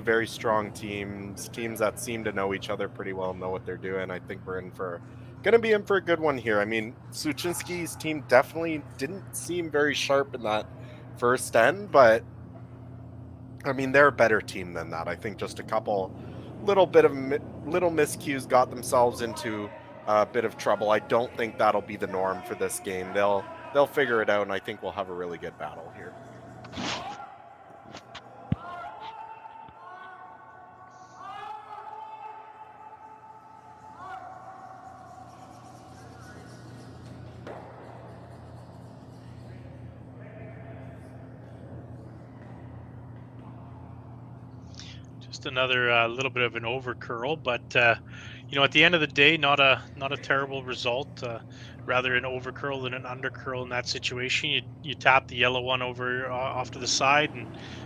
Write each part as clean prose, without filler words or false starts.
very strong teams that seem to know each other pretty well, know what they're doing. I think we're gonna be in for a good one here. I mean, Sluchinski's team definitely didn't seem very sharp in that first end, but I mean, they're a better team than that. I think just a couple little miscues got themselves into a bit of trouble. I don't think that'll be the norm for this game. They'll figure it out, and I think we'll have a really good battle here. Just another little bit of an over curl, but at the end of the day, not a terrible result. Rather an over curl than an under curl in that situation. You tap the yellow one over off to the side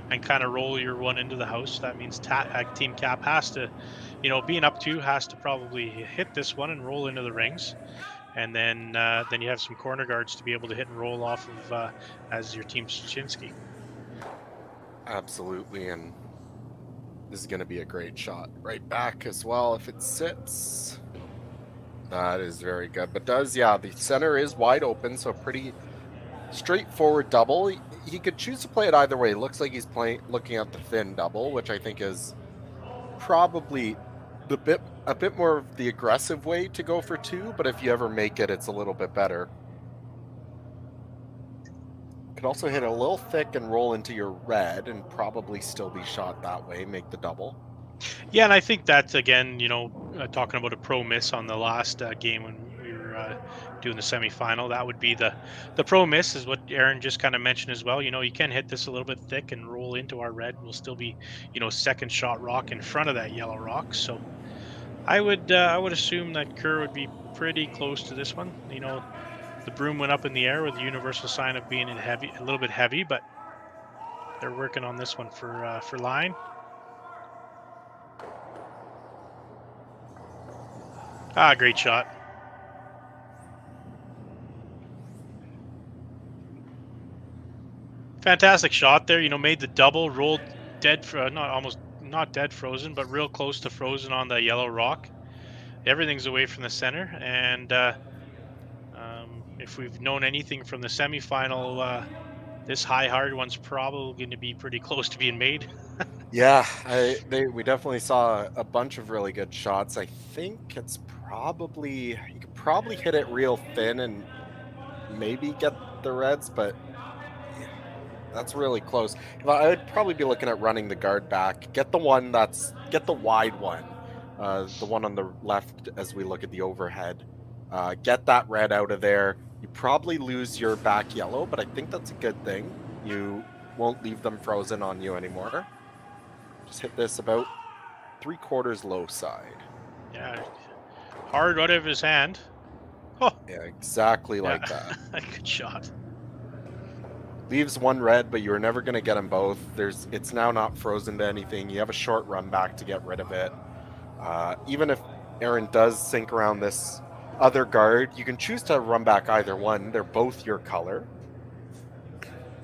and kind of roll your one into the house. That means Team Kapp has to, being up two, has to probably hit this one and roll into the rings, and then you have some corner guards to be able to hit and roll off of as your Team Sluchinski. Absolutely, and this is going to be a great shot right back as well if it sits. That is very good. But the center is wide open, so pretty straightforward double. He could choose to play it either way. It looks like he's looking at the thin double, which I think is probably a bit more of the aggressive way to go for two, but if you ever make it, it's a little bit better. Could also hit a little thick and roll into your red and probably still be shot that way, make the double. Yeah, and I think that's, again, talking about a pro miss on the last game when we were doing the semifinal, that would be the pro miss, is what Aaron just kind of mentioned as well. You can hit this a little bit thick and roll into our red. We'll still be, second shot rock in front of that yellow rock. So I would assume that Kerr would be pretty close to this one. The broom went up in the air with the universal sign of being a little bit heavy, but they're working on this one for line. Great shot. Fantastic shot there. Made the double, rolled dead, not dead frozen, but real close to frozen on the yellow rock. Everything's away from the center, and if we've known anything from the semifinal, this high hard one's probably going to be pretty close to being made. Yeah, we definitely saw a bunch of really good shots. I think it's you could probably hit it real thin and maybe get the reds, but yeah, that's really close. I would probably be looking at running the guard back. Get the wide one, the one on the left as we look at the overhead. Get that red out of there. You probably lose your back yellow, but I think that's a good thing. You won't leave them frozen on you anymore. Just hit this about 3/4 low side. Yeah, hard out of his hand. Oh. Yeah, exactly like that. Good shot. Leaves one red, but you're never going to get them both. It's now not frozen to anything. You have a short run back to get rid of it. Even if Aaron does sink around this other guard, you can choose to run back either one. They're both your color.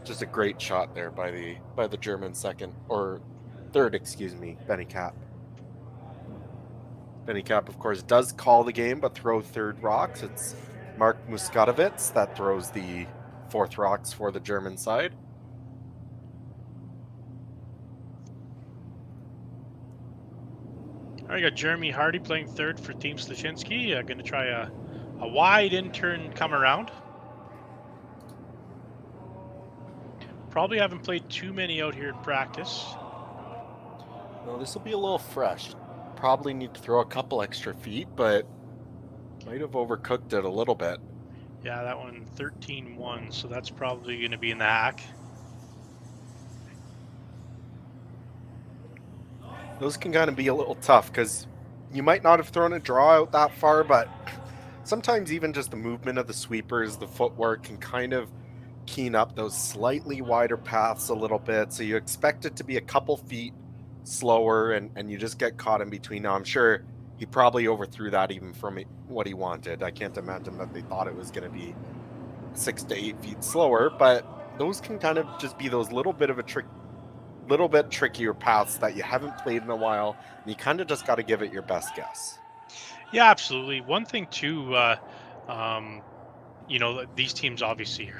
Just a great shot there by the German third, Benny Kapp. Benny Kapp, of course, does call the game, but throw third rocks. It's Mark Muskatovitz that throws the fourth rocks for the German side. All right, got Jeremy Hardy playing third for Team Sluchinski. Going to try a wide in-turn come around. Probably haven't played too many out here in practice. No, this will be a little fresh. Probably need to throw a couple extra feet, but might have overcooked it a little bit. Yeah, that one 13-1, so that's probably going to be in the hack. Those can kind of be a little tough because you might not have thrown a draw out that far, but sometimes even just the movement of the sweepers, the footwork can kind of keen up those slightly wider paths a little bit. So you expect it to be a couple feet slower and you just get caught in between. Now, I'm sure he probably overthrew that even from what he wanted. I can't imagine that they thought it was going to be 6 to 8 feet slower, but those can kind of just be those little bit of a trick little bit trickier paths that you haven't played in a while, and you kind of just got to give it your best guess. Yeah, absolutely. One thing too, um, these teams obviously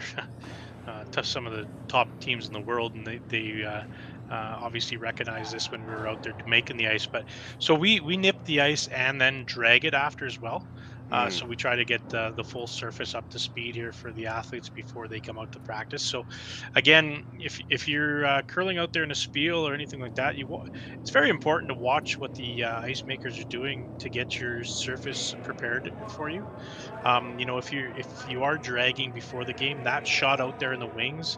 are to some of the top teams in the world, and they obviously recognize this when we were out there making the ice. But so we nip the ice and then drag it after as well. Mm. So we try to get the full surface up to speed here for the athletes before they come out to practice. So again, if you're curling out there in a spiel or anything like that, it's very important to watch what the ice makers are doing to get your surface prepared for you. If you are dragging before the game, that shot out there in the wings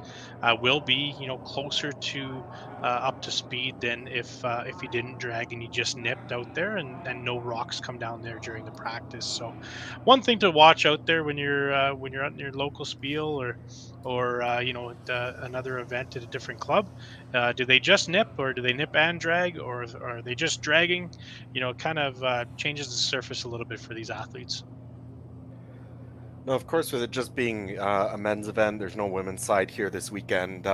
will be closer to up to speed than if you didn't drag and you just nipped out there and no rocks come down there during the practice. So one thing to watch out there when you're out in your local spiel or at, another event at a different club, do they just nip or do they nip and drag or are they just dragging? It kind of changes the surface a little bit for these athletes. No, of course, with it just being a men's event, there's no women's side here this weekend.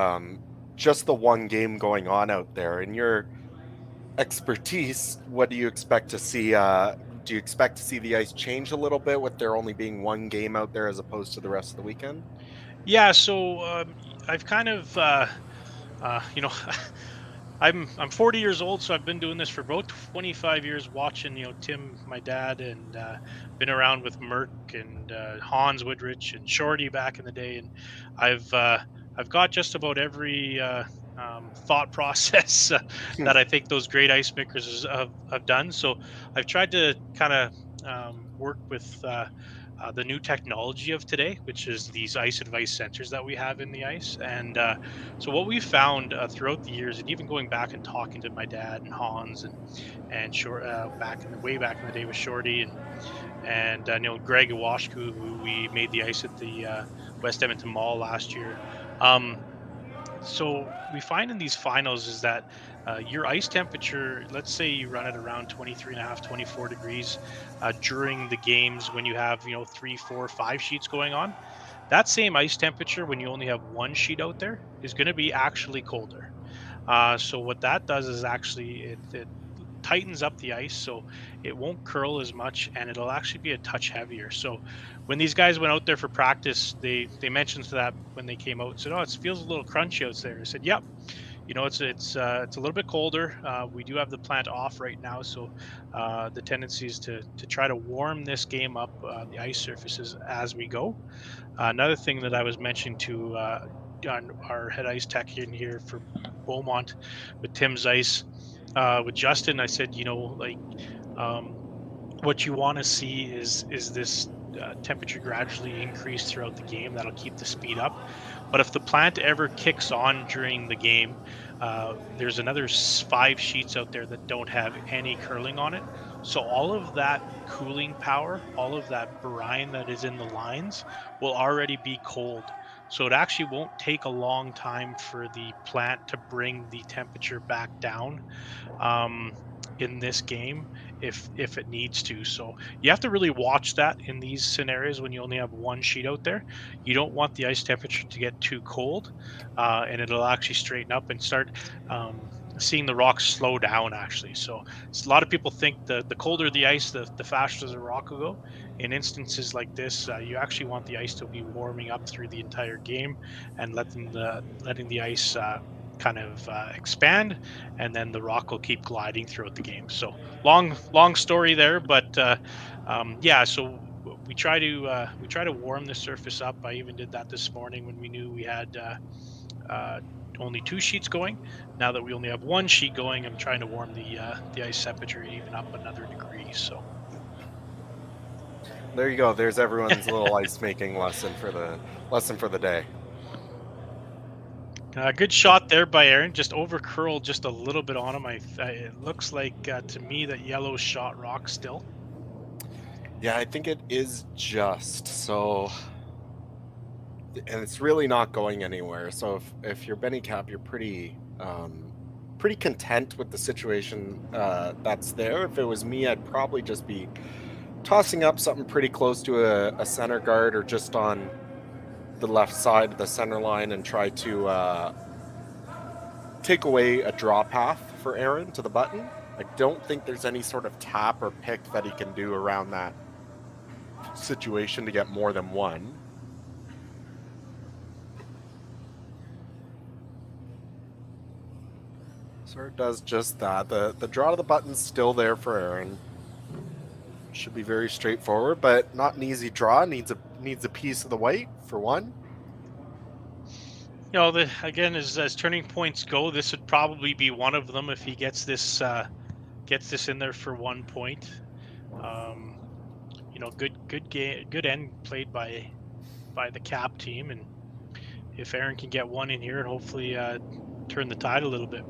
Just the one game going on out there. In your expertise, what do you expect to see? Do you expect to see the ice change a little bit with there only being one game out there as opposed to the rest of the weekend? Yeah, so I've kind of uh, you know I'm 40 years old, so I've been doing this for about 25 years, watching Tim, my dad, and been around with Merck and Hans Woodrich and Shorty back in the day, and I've uh, I've got just about every thought process that I think those great ice makers have done. So I've tried to kind of work with. The new technology of today, which is these ice advice sensors that we have in the ice, and so what we found throughout the years, and even going back and talking to my dad and Hans and short back in the way back in the day with Shorty and Greg Iwashku, who we made the ice at the West Edmonton Mall last year. Um, so we find in these finals is that your ice temperature, let's say you run it around 23 and a half, 24 degrees during the games when you have 3, 4, 5 sheets going on. That same ice temperature when you only have one sheet out there is going to be actually colder. So what that does is actually it tightens up the ice so it won't curl as much and it'll actually be a touch heavier. So when these guys went out there for practice, they mentioned that when they came out and said, "Oh, it feels a little crunchy out there." I said, "Yep, it's a little bit colder. We do have the plant off right now, so the tendency is to try to warm this game up, the ice surfaces as we go." Another thing that I was mentioning to on our head ice tech in here for Beaumont with Tim's ice, with Justin, I said, um, what you want to see is this temperature gradually increase throughout the game. That'll keep the speed up. But if the plant ever kicks on during the game, there's another 5 sheets out there that don't have any curling on it. So all of that cooling power, all of that brine that is in the lines will already be cold. So it actually won't take a long time for the plant to bring the temperature back down um, in this game if it needs to. So you have to really watch that in these scenarios when you only have one sheet out there. You don't want the ice temperature to get too cold, and it'll actually straighten up and start seeing the rocks slow down. Actually, so a lot of people think the colder the ice, the faster the rock will go. In instances like this, you actually want the ice to be warming up through the entire game and letting the ice kind of expand, and then the rock will keep gliding throughout the game. So long story there, but yeah. So we try to warm the surface up. I even did that this morning when we knew we had uh, only 2 sheets going. Now that we only have one sheet going, I'm trying to warm the ice temperature even up another degree. So There you go. There's everyone's little ice making lesson for the day. good shot there by Aaron. Just over curled just a little bit on him. It looks like to me that yellow shot rock still. Yeah, I think it is just so, and it's really not going anywhere. So if you're Benny Cap, you're pretty content with the situation that's there. If it was me, I'd probably just be tossing up something pretty close to a center guard or just on the left side of the center line and try to take away a draw path for Aaron to the button. I don't think there's any sort of tap or pick that he can do around that situation to get more than one. Sort of does just that. The draw to the button's still there for Aaron. Should be very straightforward, but not an easy draw. Needs a piece of the white for one. You know, again, as turning points go, this would probably be one of them if he gets this in there for 1 point. You know, good game, good end played by the Kapp team, and if Aaron can get one in here and hopefully turn the tide a little bit.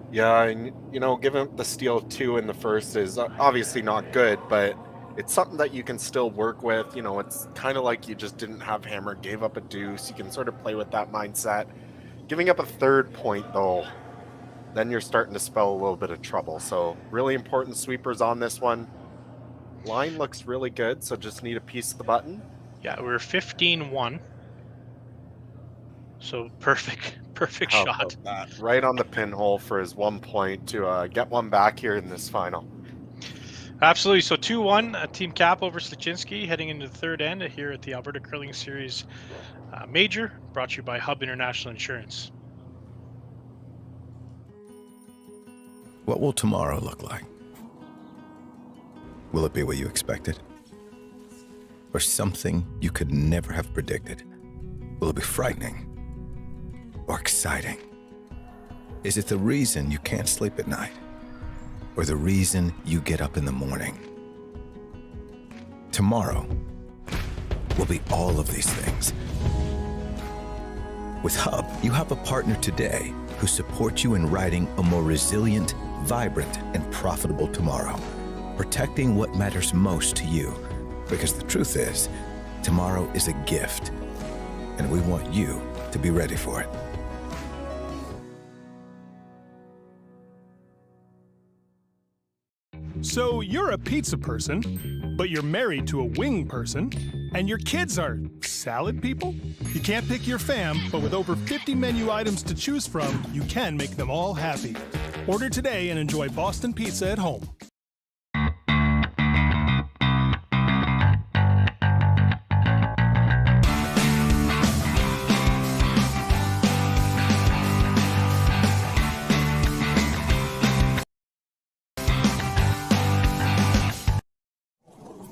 Yeah, and you know, given the steal of 2 in the first is obviously not good, but it's something that you can still work with. You know, it's kind of like you just didn't have hammer, gave up a deuce. You can sort of play with that mindset. Giving up a 3rd point, though, then you're starting to spell a little bit of trouble. So really important sweepers on this one. Line looks really good, so just need a piece of the button. Yeah, we're 15-1. So perfect shot. That? Right on the pinhole for his 1 point to get one back here in this final. Absolutely. So 2-1, Team Kapp over Sluchinski, heading into the 3rd end here at the Alberta Curling Series Major, brought to you by Hub International Insurance. What will tomorrow look like? Will it be what you expected? Or something you could never have predicted? Will it be frightening? Or exciting? Is it the reason you can't sleep at night? Or the reason you get up in the morning? Tomorrow will be all of these things. With Hub, you have a partner today who supports you in writing a more resilient, vibrant, and profitable tomorrow, protecting what matters most to you. Because the truth is, tomorrow is a gift, and we want you to be ready for it. So you're a pizza person, but you're married to a wing person, and your kids are salad people? You can't pick your fam, but with over 50 menu items to choose from, you can make them all happy. Order today and enjoy Boston Pizza at home.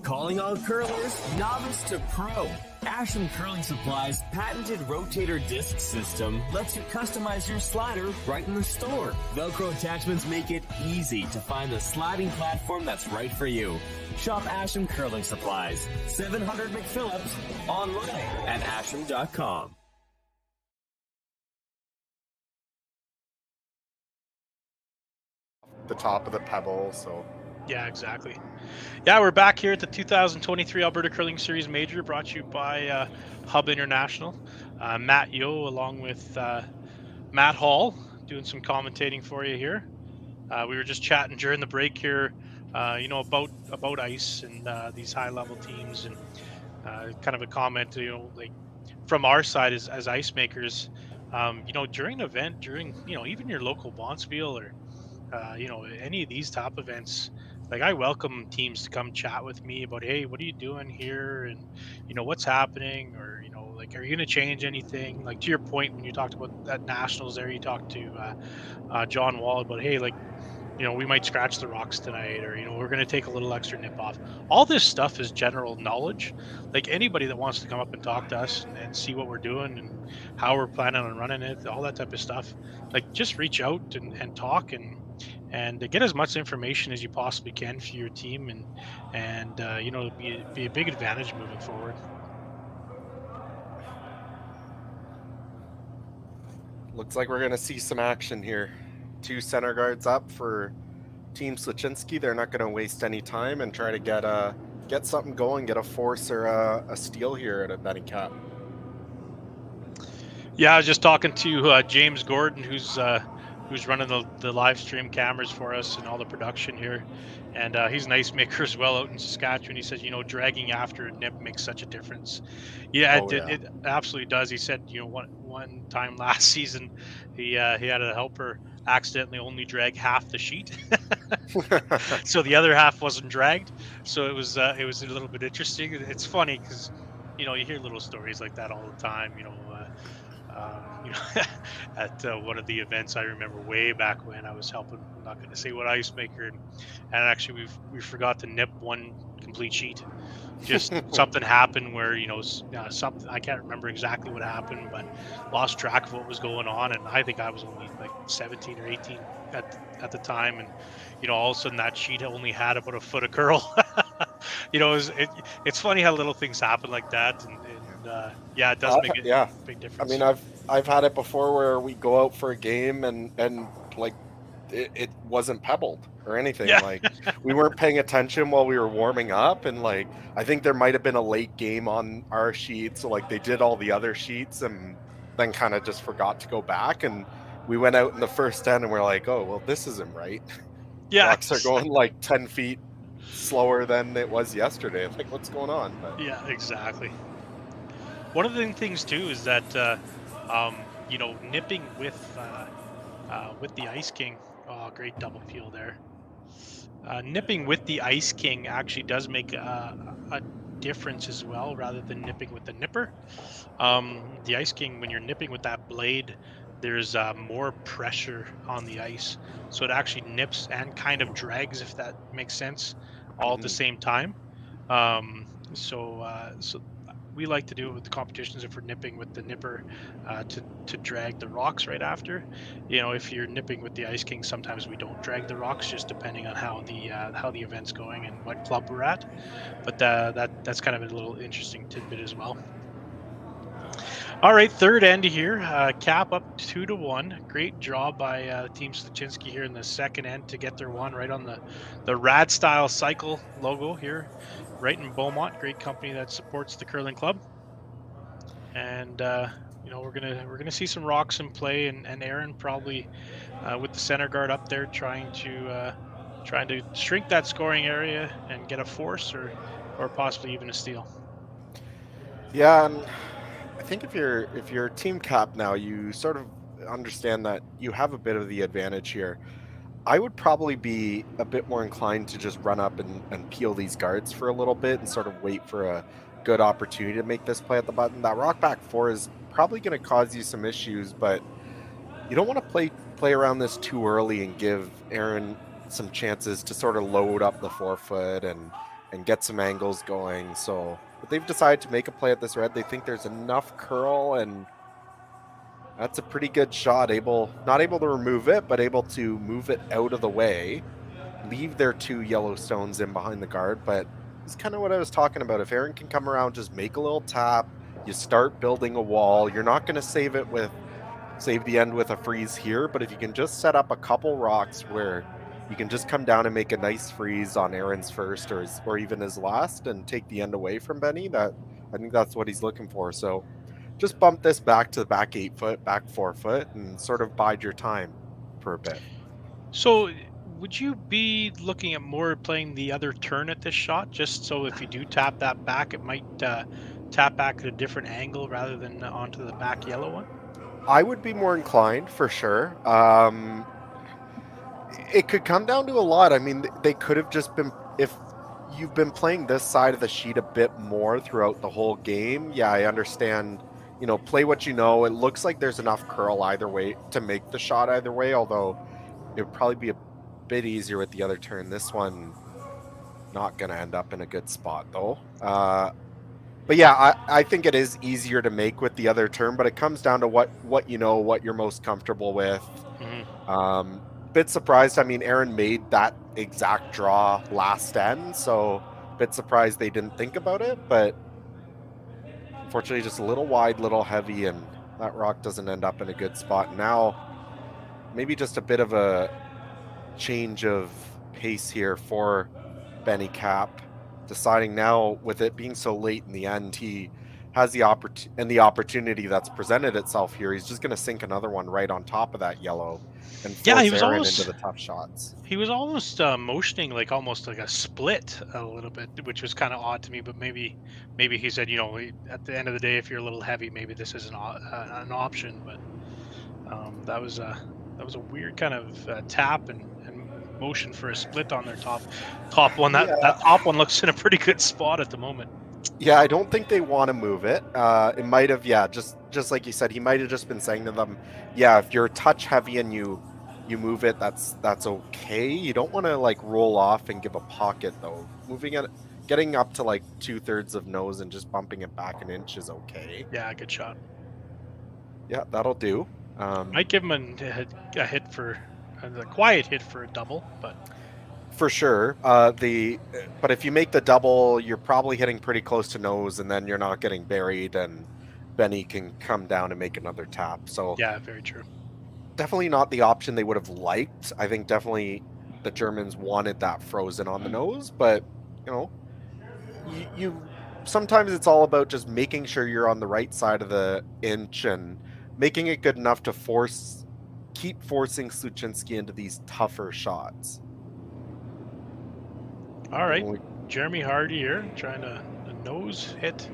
Calling all curlers, novice to pro. Asham Curling Supply's patented rotator disc system lets you customize your slider right in the store. Velcro attachments make it easy to find the sliding platform that's right for you. Shop Asham Curling Supplies, 700 McPhillips, online at asham.com. The top of the pebble, so... Yeah, exactly. Yeah, we're back here at the 2023 Alberta Curling Series Major, brought to you by Hub International. Matt Yo, along with Matt Hall, doing some commentating for you here. We were just chatting during the break here, you know, about ice and these high-level teams, and kind of a comment, you know, like from our side as ice makers, you know, during an event, during, you know, even your local Bonspiel or you know, any of these top events, like I welcome teams to come chat with me about, hey, what are you doing here, and you know, what's happening, or you know, like, are you going to change anything? Like to your point when you talked about that nationals there, you talked to John Wall about, hey, like, you know, we might scratch the rocks tonight, or you know, we're going to take a little extra nip off. All this stuff is general knowledge. Like anybody that wants to come up and talk to us and see what we're doing and how we're planning on running it, all that type of stuff, like just reach out and talk and get as much information as you possibly can for your team, and you know, be a big advantage moving forward. Looks like we're going to see some action here. 2 center guards up for Team Sluchinski. They're not going to waste any time and try to get something going, get a force or a steal here at a betting cap. Yeah, I was just talking to James Gordon, who's running the live stream cameras for us and all the production here, and he's an ice maker as well out in Saskatchewan. He says, you know, dragging after a nip makes such a difference. Yeah, it absolutely does. He said, you know, one one time last season, he had a helper accidentally only drag half the sheet, so the other half wasn't dragged. So it was a little bit interesting. It's funny because you hear little stories like that all the time. You know, at one of the events I remember way back when I was helping. I'm not going to say what ice maker, and actually we forgot to nip one complete sheet. Just something happened where something I can't remember exactly what happened, but lost track of what was going on, and I think I was only like 17 or 18 at the time, and all of a sudden that sheet only had about a foot of curl. It's funny how little things happen like that, and yeah, it does make a Yeah. big I difference. mean, I've had it before where we go out for a game and like it wasn't pebbled or anything. Yeah. Like we weren't paying attention while we were warming up, and like I think there might have been a late game on our sheet, so like they did all the other sheets and then kind of just forgot to go back, and we went out in the first 10 and we're like, oh well, this isn't right. Yeah. Rocks are going like 10 feet slower than it was yesterday. Like what's going on? But Yeah, exactly. One of the things too is that nipping with the Ice King. Oh, great double fuel there. Nipping with the Ice King actually does make a difference as well, rather than nipping with the nipper. The Ice King, when you're nipping with that blade, there's more pressure on the ice, so it actually nips and kind of drags, if that makes sense, all at the same time. So we like to do it with the competitions if we're nipping with the nipper, to drag the rocks right after. If you're nipping with the Ice King, sometimes we don't drag the rocks, just depending on how the event's going and what club we're at. But that's kind of a little interesting tidbit as well. All right, third end here. Kapp up 2-1. Great job by Team Sluchinski here in the second end to get their one right on the Rad Style Cycle logo here, right in Beaumont. Great company that supports the curling club. And we're gonna see some rocks in play, and Aaron probably with the center guard up there trying to shrink that scoring area and get a force or possibly even a steal. yeah, and I think if you're Team Cap now, you sort of understand that you have a bit of the advantage here. I would probably be a bit more inclined to just run up and peel these guards for a little bit and sort of wait for a good opportunity to make this play at the button. That rock back four is probably going to cause you some issues, but you don't want to play around this too early and give Aaron some chances to sort of load up the forefoot and get some angles going. So, but they've decided to make a play at this red. They think there's enough curl, and that's a pretty good shot. Not able to remove it, but able to move it out of the way, leave their two yellow stones in behind the guard. But it's kind of what I was talking about. If Aaron can come around, just make a little tap, you start building a wall. You're not going to save the end with a freeze here, but if you can just set up a couple rocks where you can just come down and make a nice freeze on Aaron's first or even his last and take the end away from Benny, I think that's what he's looking for. So just bump this back to the back 8 foot, back 4 foot, and sort of bide your time for a bit. So would you be looking at more playing the other turn at this shot, just so if you do tap that back, it might tap back at a different angle rather than onto the back yellow one? I would be more inclined for sure. It could come down to a lot. I mean, they could have just been, if you've been playing this side of the sheet a bit more throughout the whole game. Yeah, I understand, play what you know. It looks like there's enough curl either way to make the shot either way, although it would probably be a bit easier with the other turn. This one, not going to end up in a good spot though. But yeah, I think it is easier to make with the other turn, but it comes down to what you know, what you're most comfortable with. Mm-hmm. Bit surprised. I mean, Aaron made that exact draw last end, so bit surprised they didn't think about it, but unfortunately just a little wide, little heavy, and that rock doesn't end up in a good spot. Now, maybe just a bit of a change of pace here for Benny Kapp, deciding now with it being so late in the end, he has the opportunity that's presented itself here, he's just going to sink another one right on top of that yellow and Yeah, force Aaron into the tough shots. He was almost motioning like almost like a split a little bit, which was kind of odd to me. But maybe he said, you know, at the end of the day, if you're a little heavy, maybe this is an option. But that was a weird kind of tap and motion for a split on their top one. That top one looks in a pretty good spot at the moment. Yeah, I don't think they want to move it. It might have, just like you said, he might have just been saying to them, yeah, if you're touch heavy and you move it, that's okay. You don't want to like roll off and give a pocket though. Moving it, getting up to like 2/3 of nose and just bumping it back an inch is okay. Yeah, good shot. Yeah, that'll do. Might give him a hit for a quiet hit for a double, but for sure. But if you make the double, you're probably hitting pretty close to nose, and then you're not getting buried, and Benny can come down and make another tap. So yeah, very true. Definitely not the option they would have liked. I think definitely the Germans wanted that frozen on the nose, but you know, you sometimes it's all about just making sure you're on the right side of the inch and making it good enough to keep forcing Sluchinski into these tougher shots. All right, Jeremy Hardy here trying to nose hit,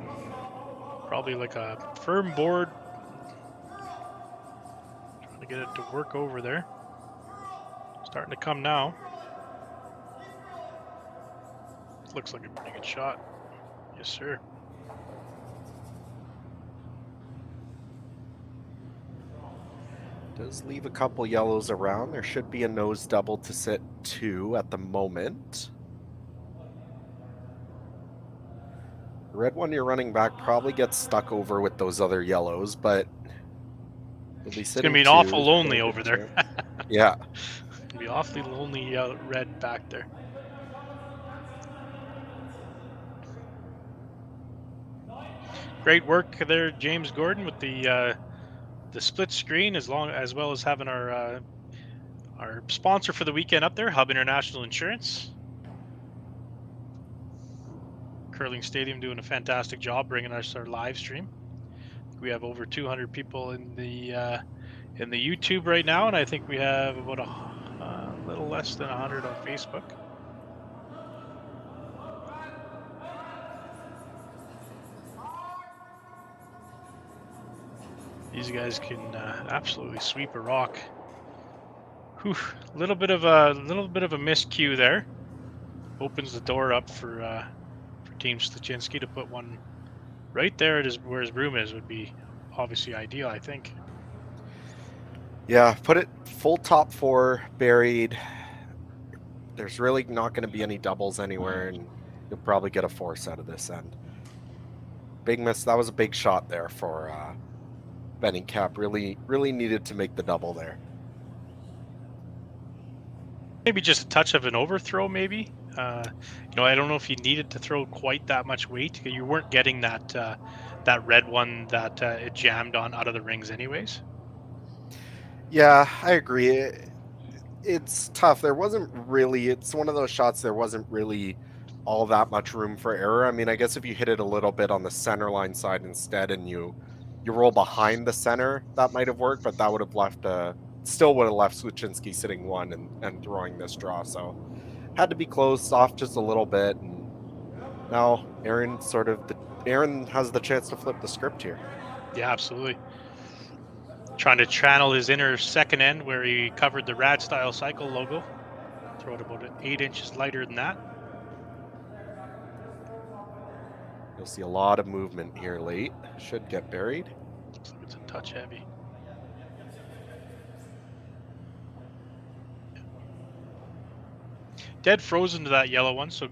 probably like a firm board. To get it to work over there. Starting to come now. Looks like a pretty good shot. Yes, sir. Does leave a couple yellows around. There should be a nose double to sit 2 at the moment. The red one you're running back probably gets stuck over with those other yellows, but it's going to be an awful lonely over there. Yeah. It's going to be awfully lonely red back there. Great work there, James Gordon, with the split screen, as well as having our sponsor for the weekend up there, Hub International Insurance. Curling Stadium doing a fantastic job bringing us our live stream. We have over 200 people in the YouTube right now, and I think we have about a little less than 100 on Facebook. These guys can absolutely sweep a rock. Whew, a little bit of a miscue there. Opens the door up for Team Sluchinski to put one right there where his broom is would be obviously ideal, I think. Yeah, put it full top 4, buried. There's really not going to be any doubles anywhere, and you'll probably get a force out of this end. Big miss. That was a big shot there for Benny Kapp. Really needed to make the double there. Maybe just a touch of an overthrow, maybe. You know, I don't know if you needed to throw quite that much weight. You weren't getting that red one that it jammed on out of the rings anyways. Yeah, I agree. It's tough. There wasn't really, it's one of those shots there wasn't really all that much room for error. I mean, I guess if you hit it a little bit on the center line side instead and you roll behind the center, that might have worked, but that would have left still would have left Sluchinski sitting 1 and throwing this draw. So had to be close off just a little bit, and now Aaron has the chance to flip the script here. Yeah, absolutely. Trying to channel his inner second end where he covered the Rad Style Cycle logo. Throw it about 8 inches lighter than that. You'll see a lot of movement here late. Should get buried. Looks like it's a touch heavy. Dead frozen to that yellow one, so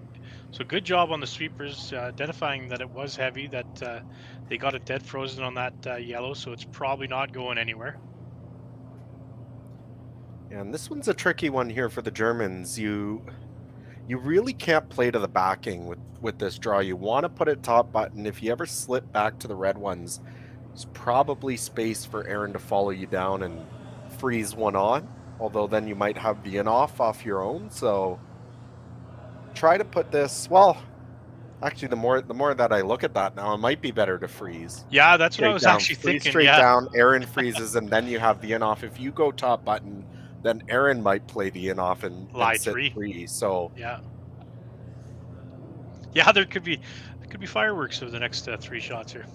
good job on the sweepers identifying that it was heavy, that they got it dead frozen on that yellow, so it's probably not going anywhere. And this one's a tricky one here for the Germans. You really can't play to the backing with this draw. You want to put it top button. If you ever slip back to the red ones, there's probably space for Aaron to follow you down and freeze one on, although then you might have the in off your own. So try to put this, well, Actually, the more that I look at that now, it might be better to freeze. Yeah, that's what I Straight was down, actually freeze thinking. straight Yeah, down, Aaron freezes, and then you have the in-off. If you go top button, then Aaron might play the in-off and lie sit 3. free. So Yeah. Yeah, there could be fireworks over the next 3 shots here.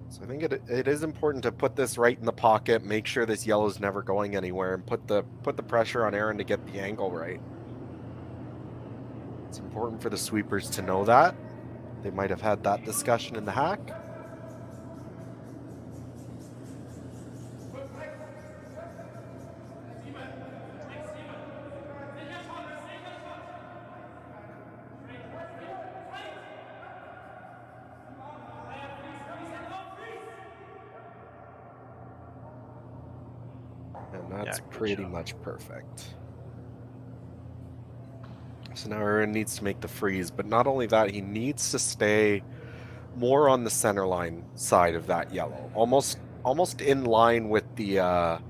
So I think it is important to put this right in the pocket, make sure this yellow's never going anywhere, and put the pressure on Aaron to get the angle right. It's important for the sweepers to know that. They might have had that discussion in the hack. And that's pretty much perfect. So now Aaron needs to make the freeze, but not only that, he needs to stay more on the center line side of that yellow, almost in line with the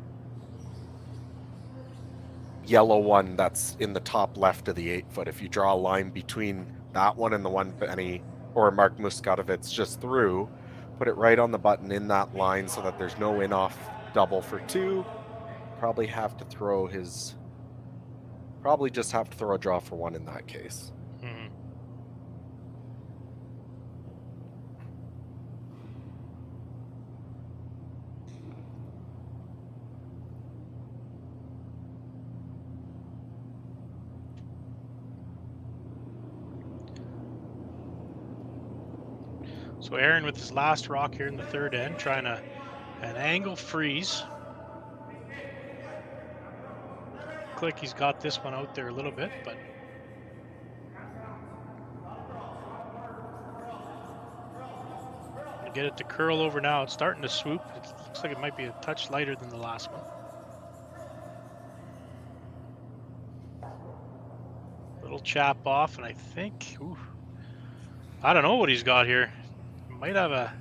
yellow one that's in the top left of the 8-foot. If you draw a line between that one and the one Benny or Mark Muskotovitz just threw, put it right on the button in that line so that there's no in-off double for 2. Probably just have to throw a draw for 1 in that case. Mm-hmm. So Aaron with his last rock here in the third end, trying an angle freeze. Click, he's got this one out there a little bit, but get it to curl over now. It's starting to swoop. It looks like it might be a touch lighter than the last one. Little chap off, and I think, I don't know what he's got here. Might have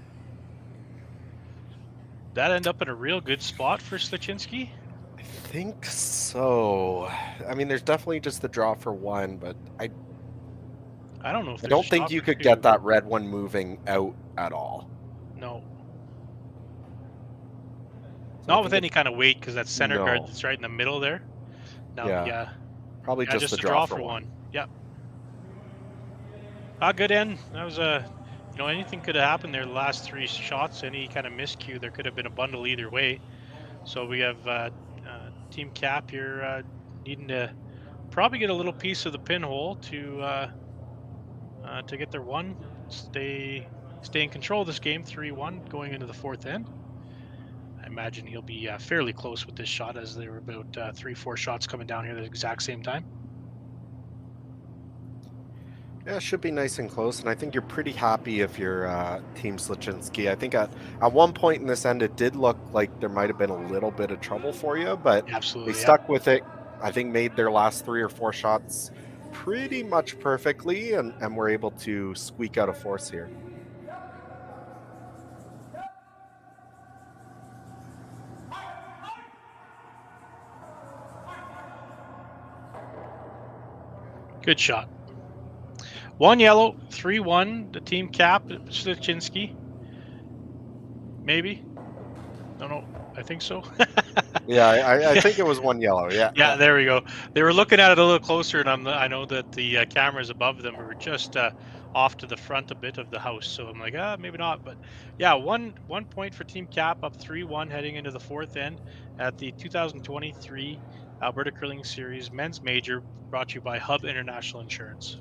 that end up in a real good spot for Sluchinski? I think so. I mean, there's definitely just the draw for 1, but I don't know if I don't think you could get that red one moving out at all. No. So Not with any kind of weight, because that center guard No. that's right in the middle there. No, yeah. Probably just the a draw for 1. Yep. Good end. That was anything could have happened there the last 3 shots. Any kind of miscue, there could have been a bundle either way. So we have Team Kapp here needing to probably get a little piece of the pinhole to get their 1. Stay in control of this game, 3-1 going into the 4th end. I imagine he'll be fairly close with this shot, as there were about 3-4 shots coming down here at the exact same time. Yeah, it should be nice and close, and I think you're pretty happy if you're Team Sluchinski. I think at one point in this end, it did look like there might have been a little bit of trouble for you, but Absolutely, they stuck with it. I think made their last 3 or 4 shots pretty much perfectly, and were able to squeak out a force here. Good shot. 1 yellow, 3-1. The Team Kapp, Sluchinski. Maybe. Don't know. I think so. Yeah, I think it was 1 yellow. Yeah. Yeah, there we go. They were looking at it a little closer, and I know that the cameras above them were just off to the front a bit of the house. So I'm like, maybe not. But yeah, one point for Team Kapp, up 3-1 heading into the 4th end at the 2023 Alberta Curling Series Men's Major, brought to you by Hub International Insurance.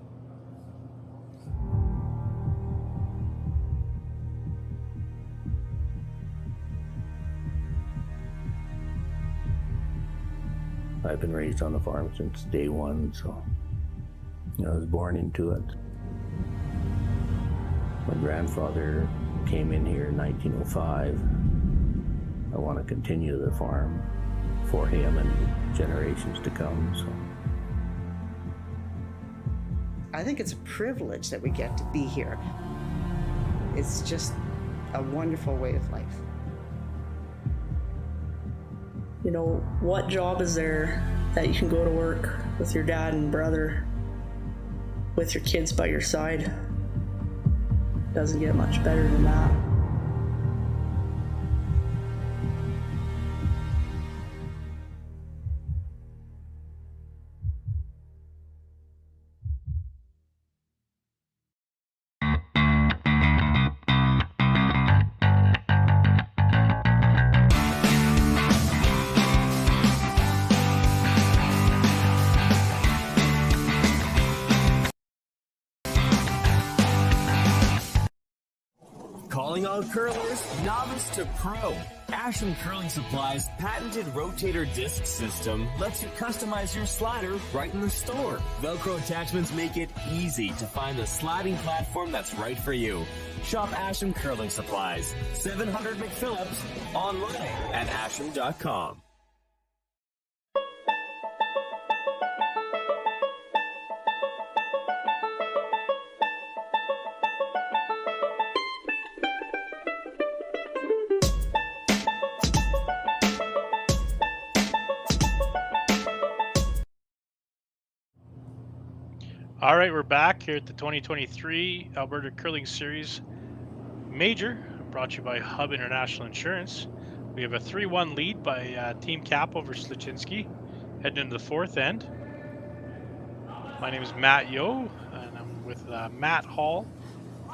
I've been raised on the farm since day 1, so I was born into it. My grandfather came in here in 1905. I want to continue the farm for him and generations to come. So I think it's a privilege that we get to be here. It's just a wonderful way of life. What job is there that you can go to work with your dad and brother with your kids by your side. Doesn't get much better than that. Calling all curlers, novice to pro. Asham Curling Supply's patented rotator disc system lets you customize your slider right in the store. Velcro attachments make it easy to find the sliding platform that's right for you. Shop Asham Curling Supplies, 700 McPhillips, online at asham.com. All right, we're back here at the 2023 Alberta Curling Series Major, brought to you by Hub International Insurance. We have a 3-1 lead by Team Kapp over Sluchinski, heading into the fourth end. My name is Matt Yo, and I'm with Matt Hall.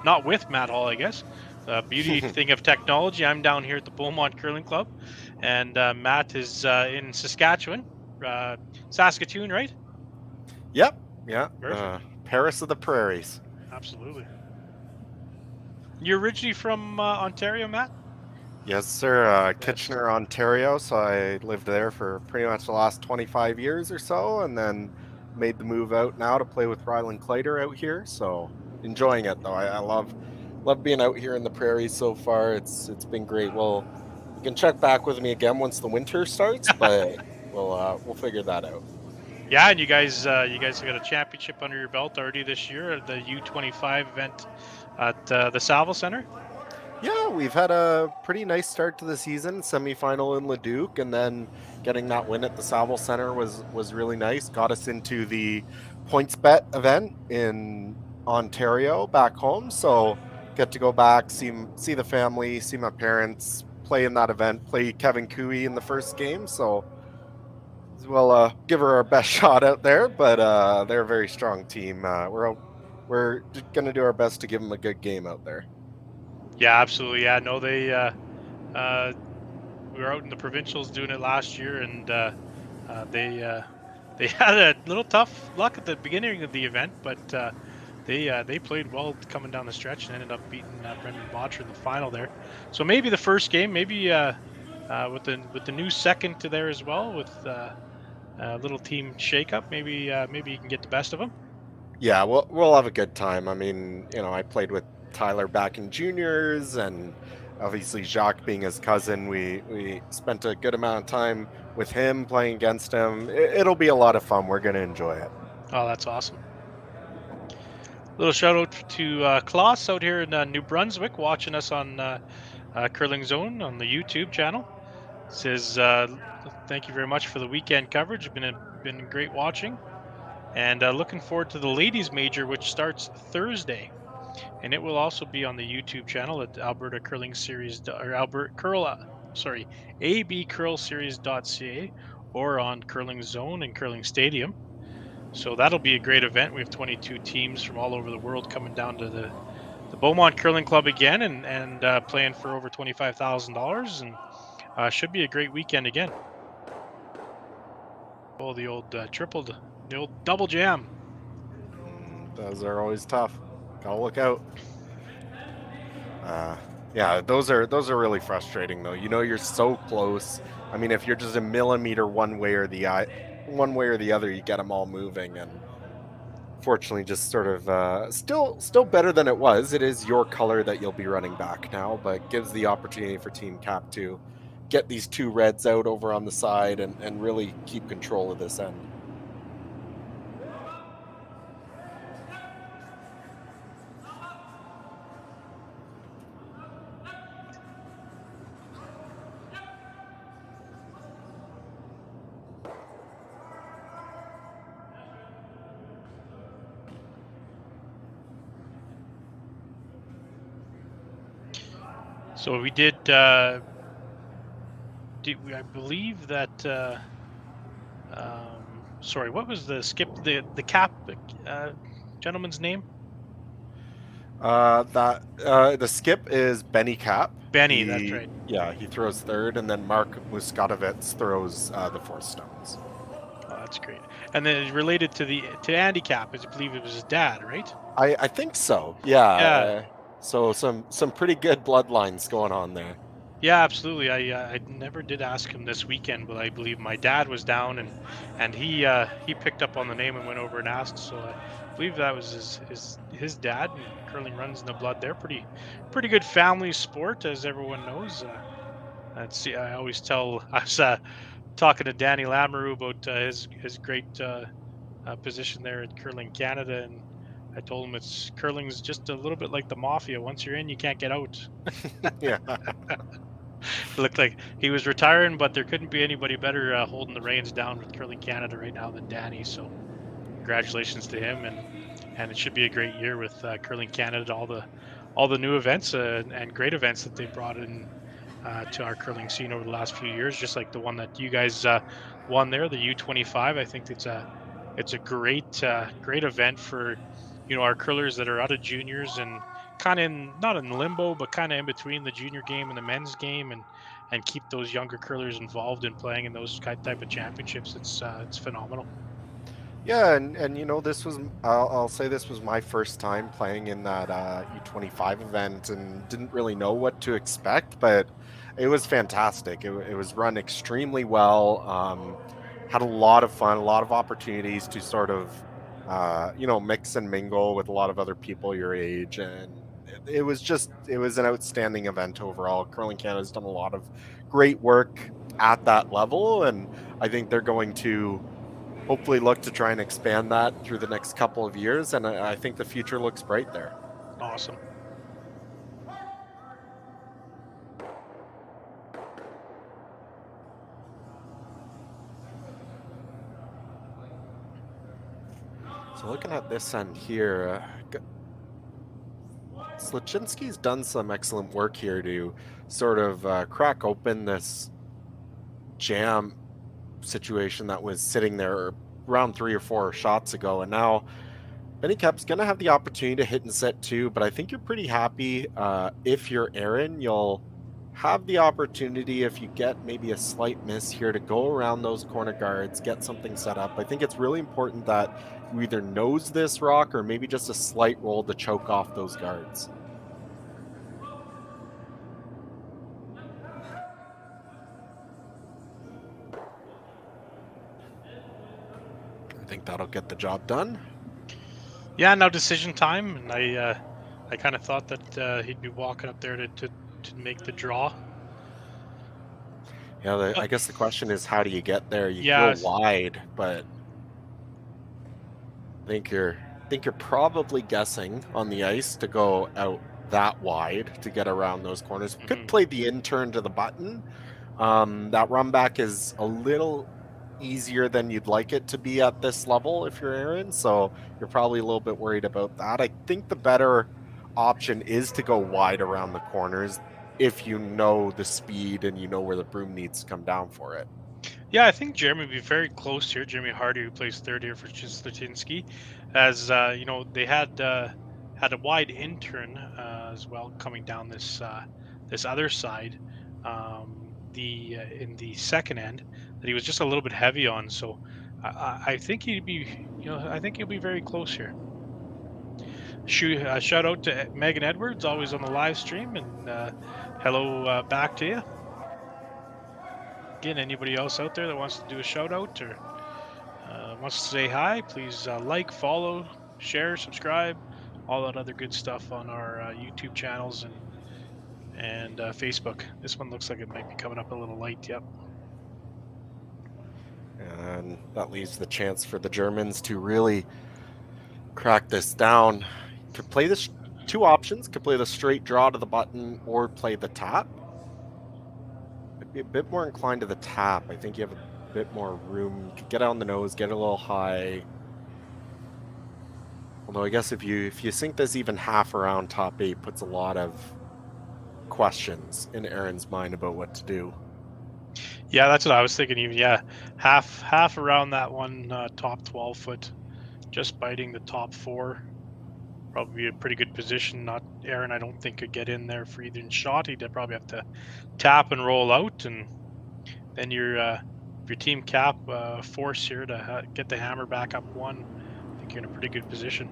Not with Matt Hall, I guess. The beauty thing of technology, I'm down here at the Beaumont Curling Club, and Matt is in Saskatchewan, Saskatoon, right? Yep. Yeah. Paris of the Prairies. Absolutely. You're originally from Ontario, Matt? Yes, sir. Kitchener, Ontario. So I lived there for pretty much the last 25 years or so, and then made the move out now to play with Ryland Claytor out here. So enjoying it though. I love being out here in the prairies so far. It's been great. Well, you can check back with me again once the winter starts, but we'll figure that out. Yeah, and you guys have got a championship under your belt already this year at the U25 event at the Salvo Center. Yeah, we've had a pretty nice start to the season. Semifinal in Leduc, and then getting that win at the Salvo Center was really nice. Got us into the points bet event in Ontario back home. So get to go back, see the family, see my parents, play in that event, play Kevin Cooey in the first game. So we'll give her our best shot out there, but they're a very strong team. We're going to do our best to give them a good game out there. Yeah, absolutely. Yeah, no, they we were out in the provincials doing it last year, and they had a little tough luck at the beginning of the event, but they played well coming down the stretch and ended up beating Brendan Botcher in the final there. So maybe the first game, maybe with the new second to there as well, with a little team shakeup, maybe you can get the best of them. Yeah, we'll have a good time. I mean, I played with Tyler back in juniors, and obviously Jacques being his cousin, we spent a good amount of time with him, playing against him. It'll be a lot of fun. We're going to enjoy it. Oh, that's awesome. Little shout out to Klaus out here in New Brunswick, watching us on Curling Zone on the YouTube channel. Says thank you very much for the weekend coverage. Been great watching, and looking forward to the ladies major, which starts Thursday, and it will also be on the YouTube channel at Alberta Curling Series or abcurlseries.ca, or on Curling Zone and Curling Stadium. So that'll be a great event. We have 22 teams from all over the world coming down to the Beaumont Curling Club again, and playing for over $25,000, and should be a great weekend again. Oh, the old the old double jam. Those are always tough. Gotta look out. Yeah, those are really frustrating though. You're so close. I mean, if you're just a millimeter one way or the other, you get them all moving, and fortunately, just sort of still better than it was. It is your color that you'll be running back now, but gives the opportunity for Team Kapp to get these two reds out over on the side and really keep control of this end. So we did. I believe that. Sorry, what was the skip the Kapp gentleman's name? The skip is Benny Kapp. Benny, that's right. Yeah, he throws third, and then Mark Muskatovitz throws the 4 stones. Oh, that's great. And then related to Andy Kapp, I believe it was his dad, right? I think so. Yeah. Yeah. So some pretty good bloodlines going on there. Yeah, absolutely. I never did ask him this weekend, but I believe my dad was down and he picked up on the name and went over and asked. So I believe that was his dad. And curling runs in the blood there. Pretty good family sport, as everyone knows. I always tell. I was talking to Danny Lamoureux about his great position there at Curling Canada, and I told him curling's just a little bit like the mafia. Once you're in, you can't get out. Yeah. It looked like he was retiring, but there couldn't be anybody better holding the reins down with Curling Canada right now than Danny. So congratulations to him, and it should be a great year with Curling Canada, all the new events and great events that they brought in to our curling scene over the last few years, just like the one that you guys won there, the U25. I think it's a great event for our curlers that are out of juniors and kind of not in limbo, but kind of in between the junior game and the men's game, and keep those younger curlers involved in playing in those type of championships. It's phenomenal. Yeah, and this was I'll say this was my first time playing in that U25 event, and didn't really know what to expect, but it was fantastic. It was run extremely well. Had a lot of fun, a lot of opportunities to sort of mix and mingle with a lot of other people your age, and it was an outstanding event overall. Curling Canada's done a lot of great work at that level, and I think they're going to hopefully look to try and expand that through the next couple of years, and I think the future looks bright there. Awesome. So looking at this end here, Sluchinski's done some excellent work here to sort of crack open this jam situation that was sitting there around 3 or 4 shots ago, and now Benny Kapp's going to have the opportunity to hit and set too, but I think you're pretty happy if you're Aaron. You'll have the opportunity, if you get maybe a slight miss here, to go around those corner guards, get something set up. I think it's really important that you either nose this rock or maybe just a slight roll to choke off those guards. I think that'll get the job done. Yeah, now decision time, and I kind of thought that he'd be walking up there to make the draw. Yeah, I guess the question is, how do you get there? You Yeah, go wide, but I think you're probably guessing on the ice to go out that wide to get around those corners. Could play the in-turn to the button. That run back is a little easier than you'd like it to be at this level if you're Aaron, so you're probably a little bit worried about that. I think the better option is to go wide around the corners if you know the speed and you know where the broom needs to come down for it. Yeah, I think Jeremy would be very close here. Jeremy Hardy, who plays third here for Sluchinski, as they had a wide intern as well coming down this other side, in the second end, that he was just a little bit heavy on. So I think he'd be, I think he'll be very close here. Shout out to Megan Edwards, always on the live stream, and hello back to you. Again, anybody else out there that wants to do a shout out or wants to say hi, please like, follow, share, subscribe, all that other good stuff on our YouTube channels and Facebook. This one looks like it might be coming up a little light. Yep. And that leaves the chance for the Germans to really crack this down. Could play this, 2 options. Could play the straight draw to the button or play the tap. I'd be a bit more inclined to the tap. I think you have a bit more room. You could get on the nose, get a little high. Although I guess if you sink this even half around top 8, puts a lot of questions in Aaron's mind about what to do. Yeah, that's what I was thinking. Even half around that one top 12 foot, just biting the top 4. Probably a pretty good position. Not Aaron, I don't think could get in there for either shot. He'd probably have to tap and roll out, and then your team Kapp force here to get the hammer back up 1. I think you're in a pretty good position.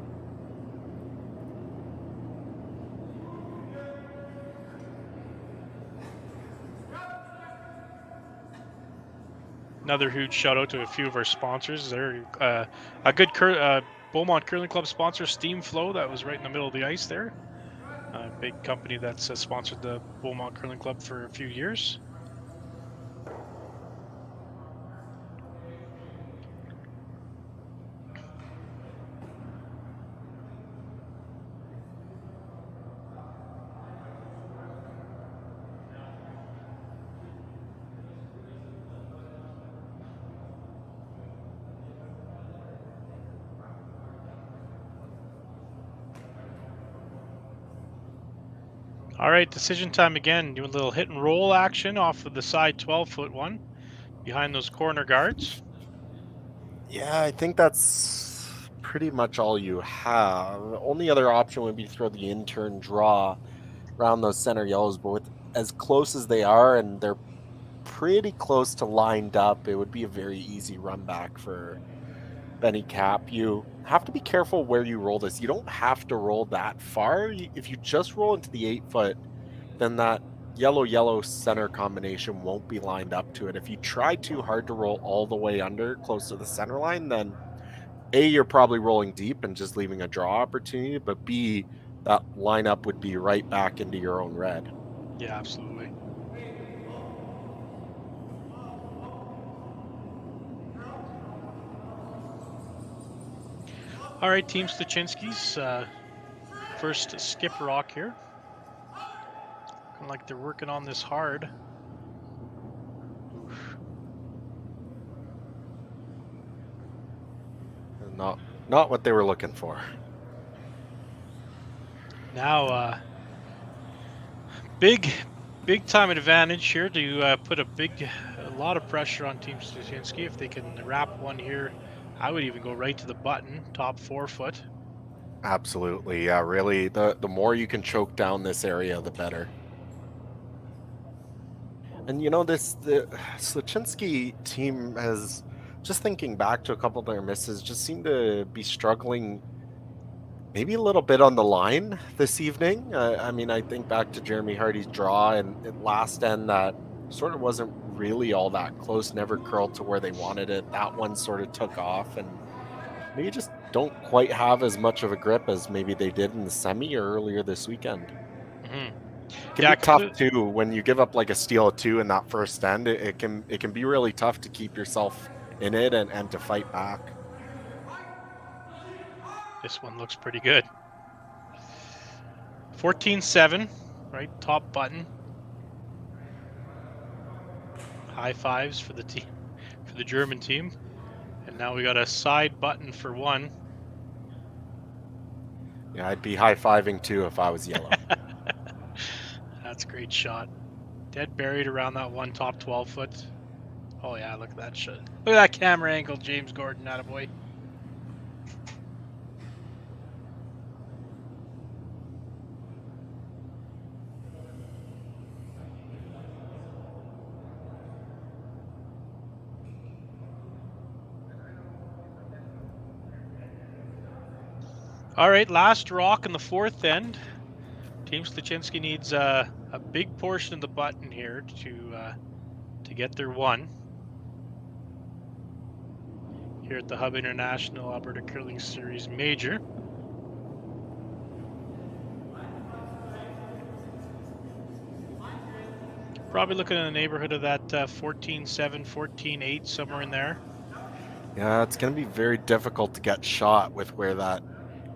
Another huge shout out to a few of our sponsors. They're a good Beaumont Curling Club sponsor, Steam Flow, that was right in the middle of the ice there. A big company that's sponsored the Beaumont Curling Club for a few years. All right, decision time again. Doing a little hit and roll action off of the side 12-foot one behind those corner guards. Yeah, I think that's pretty much all you have. The only other option would be to throw the in-turn draw around those center yellows, but with as close as they are, and they're pretty close to lined up, it would be a very easy run back for Benny Kapp. You have to be careful where you roll this. You don't have to roll that far. If you just roll into the 8-foot, then that yellow center combination won't be lined up to it. If you try too hard to roll all the way under close to the center line, then A, you're probably rolling deep and just leaving a draw opportunity, but B, that lineup would be right back into your own red. Yeah, absolutely. All right, Team Sluchinski's first skip rock here. Looking like they're working on this hard. Not what they were looking for. Now, big time advantage here to put a lot of pressure on Team Sluchinski. If they can wrap one here, I would even go right to the button, top 4-foot. Absolutely, yeah. Really, the more you can choke down this area, the better. And you know, the Sluchinski team has, just thinking back to a couple of their misses, just seem to be struggling maybe a little bit on the line this evening. I mean, I think back to Jeremy Hardy's draw and at last end that sort of wasn't really all that close, never curled to where they wanted it. That one sort of took off, and maybe just don't quite have as much of a grip as maybe they did in the semi or earlier this weekend. Mm-hmm. It can be tough too when you give up like a steal of 2 in that first end. It can be really tough to keep yourself in it and to fight back. This one looks pretty good. 14-7, right? Top button. High fives for the team, for the German team. And now we got a side button for 1. Yeah, I'd be high-fiving too if I was yellow. That's a great shot. Dead buried around that one top 12-foot. Oh yeah, look at that shot. Look at that camera angle, James Gordon, attaboy. All right, last rock in the 4th end. Team Sluchinski needs a big portion of the button here to get their 1. Here at the Hub International Alberta Curling Series Major. Probably looking in the neighborhood of that 14-7, 14-8, somewhere in there. Yeah, it's going to be very difficult to get shot with where that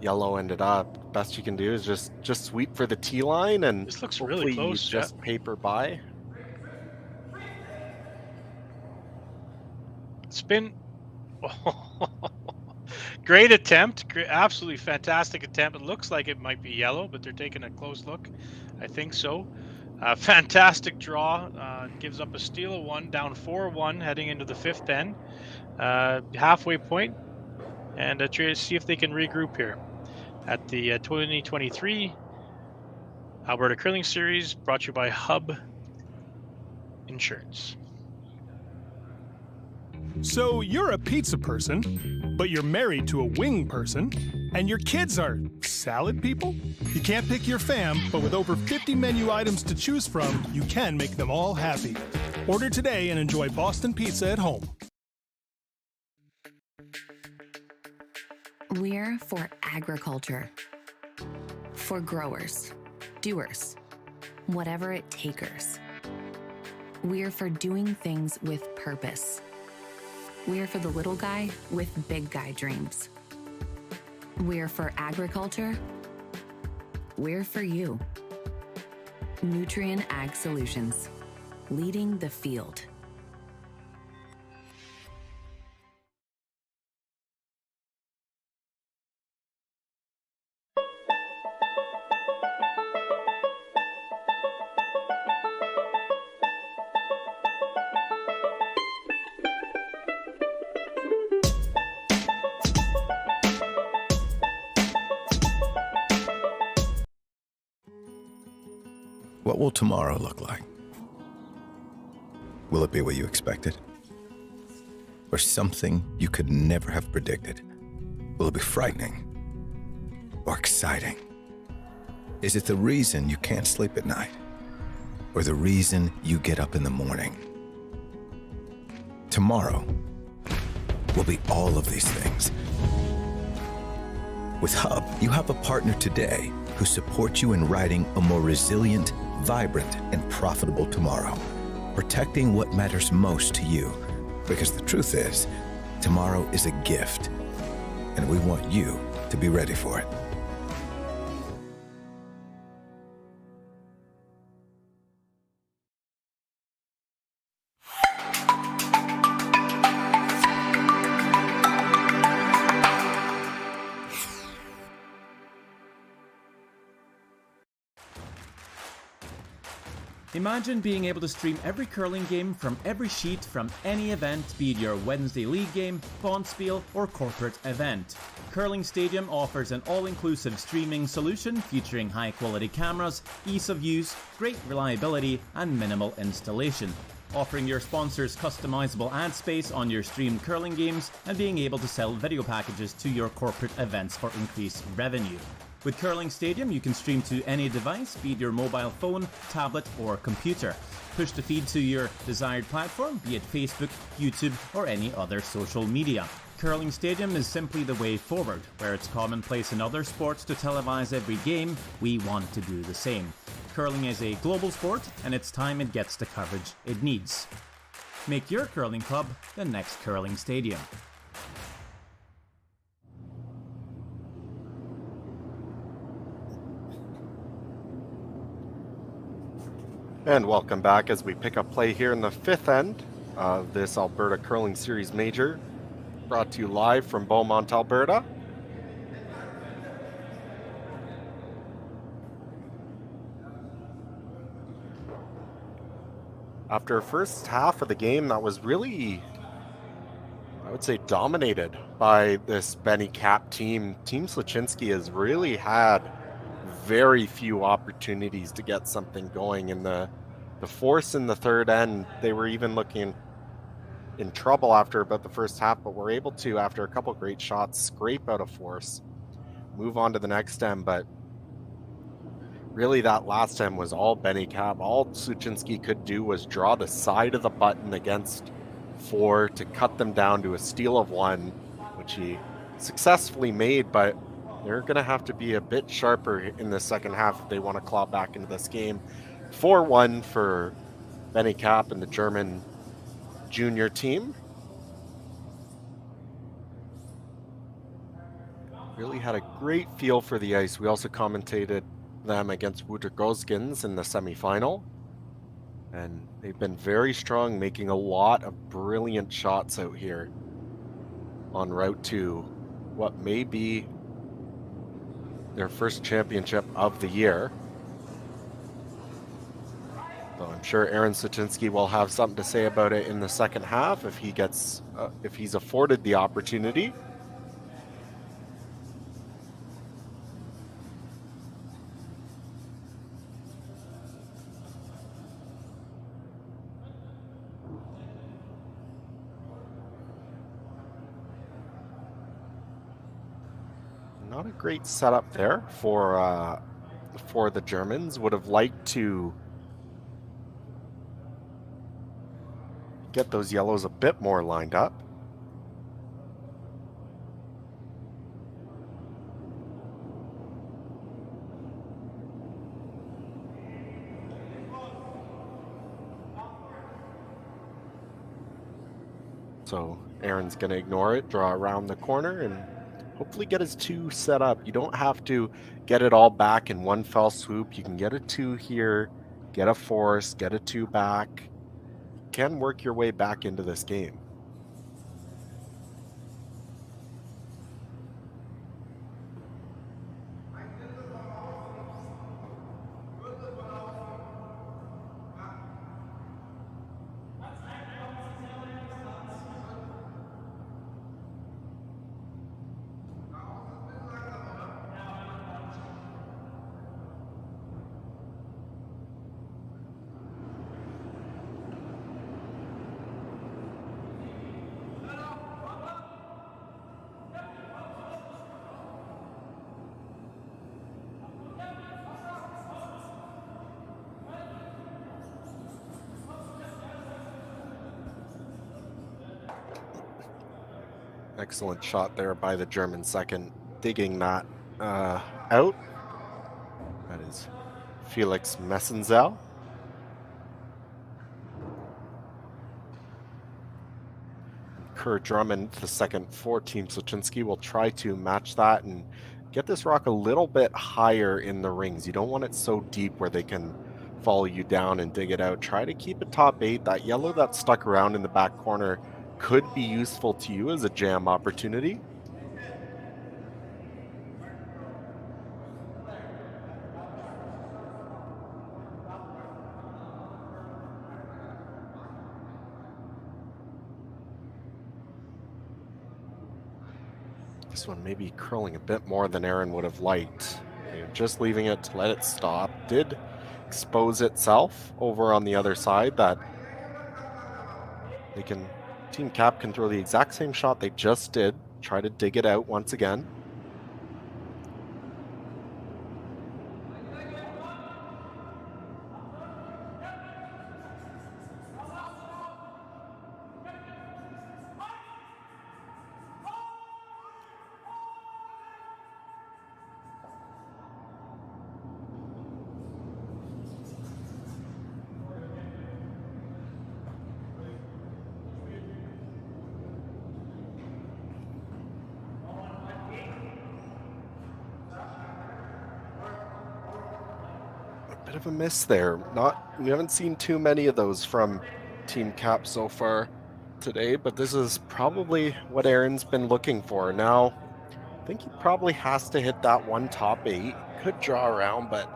yellow ended up. Best you can do is just sweep for the T line, and this looks hopefully really close. You just paper by. Spin. Great attempt. Absolutely fantastic attempt. It looks like it might be yellow, but they're taking a close look. I think so. Fantastic draw. Gives up a steal of 1, down 4-1 heading into the 5th end. Halfway point, and try to see if they can regroup here at the 2023 Alberta Curling Series, brought to you by Hub Insurance. So you're a pizza person, but you're married to a wing person, and your kids are salad people? You can't pick your fam, but with over 50 menu items to choose from, you can make them all happy. Order today and enjoy Boston Pizza at home. We're for agriculture, for growers, doers, whatever it takers. We're for doing things with purpose. We're for the little guy with big guy dreams. We're for agriculture. We're for you. Nutrien Ag Solutions, leading the field. What will tomorrow look like? Will it be what you expected? Or something you could never have predicted? Will it be frightening or exciting? Is it the reason you can't sleep at night? Or the reason you get up in the morning? Tomorrow will be all of these things. With Hub, you have a partner today who supports you in writing a more resilient, vibrant, and profitable tomorrow, protecting what matters most to you. Because the truth is, tomorrow is a gift, and we want you to be ready for it. Imagine being able to stream every curling game from every sheet from any event, be it your Wednesday league game, bonspiel, or corporate event. Curling Stadium offers an all-inclusive streaming solution featuring high-quality cameras, ease of use, great reliability, and minimal installation. Offering your sponsors customizable ad space on your streamed curling games and being able to sell video packages to your corporate events for increased revenue. With Curling Stadium, you can stream to any device, be it your mobile phone, tablet, or computer. Push the feed to your desired platform, be it Facebook, YouTube, or any other social media. Curling Stadium is simply the way forward. Where it's commonplace in other sports to televise every game, we want to do the same. Curling is a global sport, and it's time it gets the coverage it needs. Make your curling club the next Curling Stadium. And welcome back as we pick up play here in the 5th end of this Alberta Curling Series Major, brought to you live from Beaumont, Alberta. After a first half of the game that was really, I would say, dominated by this Benny Kapp team, Team Sluchinski has really had very few opportunities to get something going. In the Fuessen in the 3rd end, they were even looking in trouble after about the first half, but were able to, after a couple great shots, scrape out a force, move on to the next end. But really that last end was all Benny Kapp. All Sluchinski could do was draw the side of the button against 4 to cut them down to a steal of 1, which he successfully made, but they're going to have to be a bit sharper in the second half if they want to claw back into this game. 4-1 for Benny Kapp and the German junior team. Really had a great feel for the ice. We also commentated them against Wutergoskins in the semifinal. And they've been very strong, making a lot of brilliant shots out here en route to what may be their first championship of the year. So I'm sure Aaron Sluchinski will have something to say about it in the second half if he gets, if he's afforded the opportunity. Not a great setup there for the Germans. Would have liked to get those yellows a bit more lined up. So Aaron's going to ignore it, draw around the corner, and hopefully get his 2 set up. You don't have to get it all back in one fell swoop. You can get a 2 here, get a force, get a 2 back. You can work your way back into this game. Excellent shot there by the German second, digging that out. That is Felix Messenzel. Kerr Drummond, the second for Team Sluchinski, will try to match that and get this rock a little bit higher in the rings. You don't want it so deep where they can follow you down and dig it out. Try to keep it top 8. That yellow that's stuck around in the back corner could be useful to you as a jam opportunity. This one maybe curling a bit more than Aaron would have liked. Just leaving it to let it stop. Did expose itself over on the other side that they can, Team Kapp can throw the exact same shot they just did. Try to dig it out once again. Bit of a miss there. We haven't seen too many of those from Team Kapp so far today, but this is probably what Aaron's been looking for. Now, I think he probably has to hit that one top 8. Could draw around, but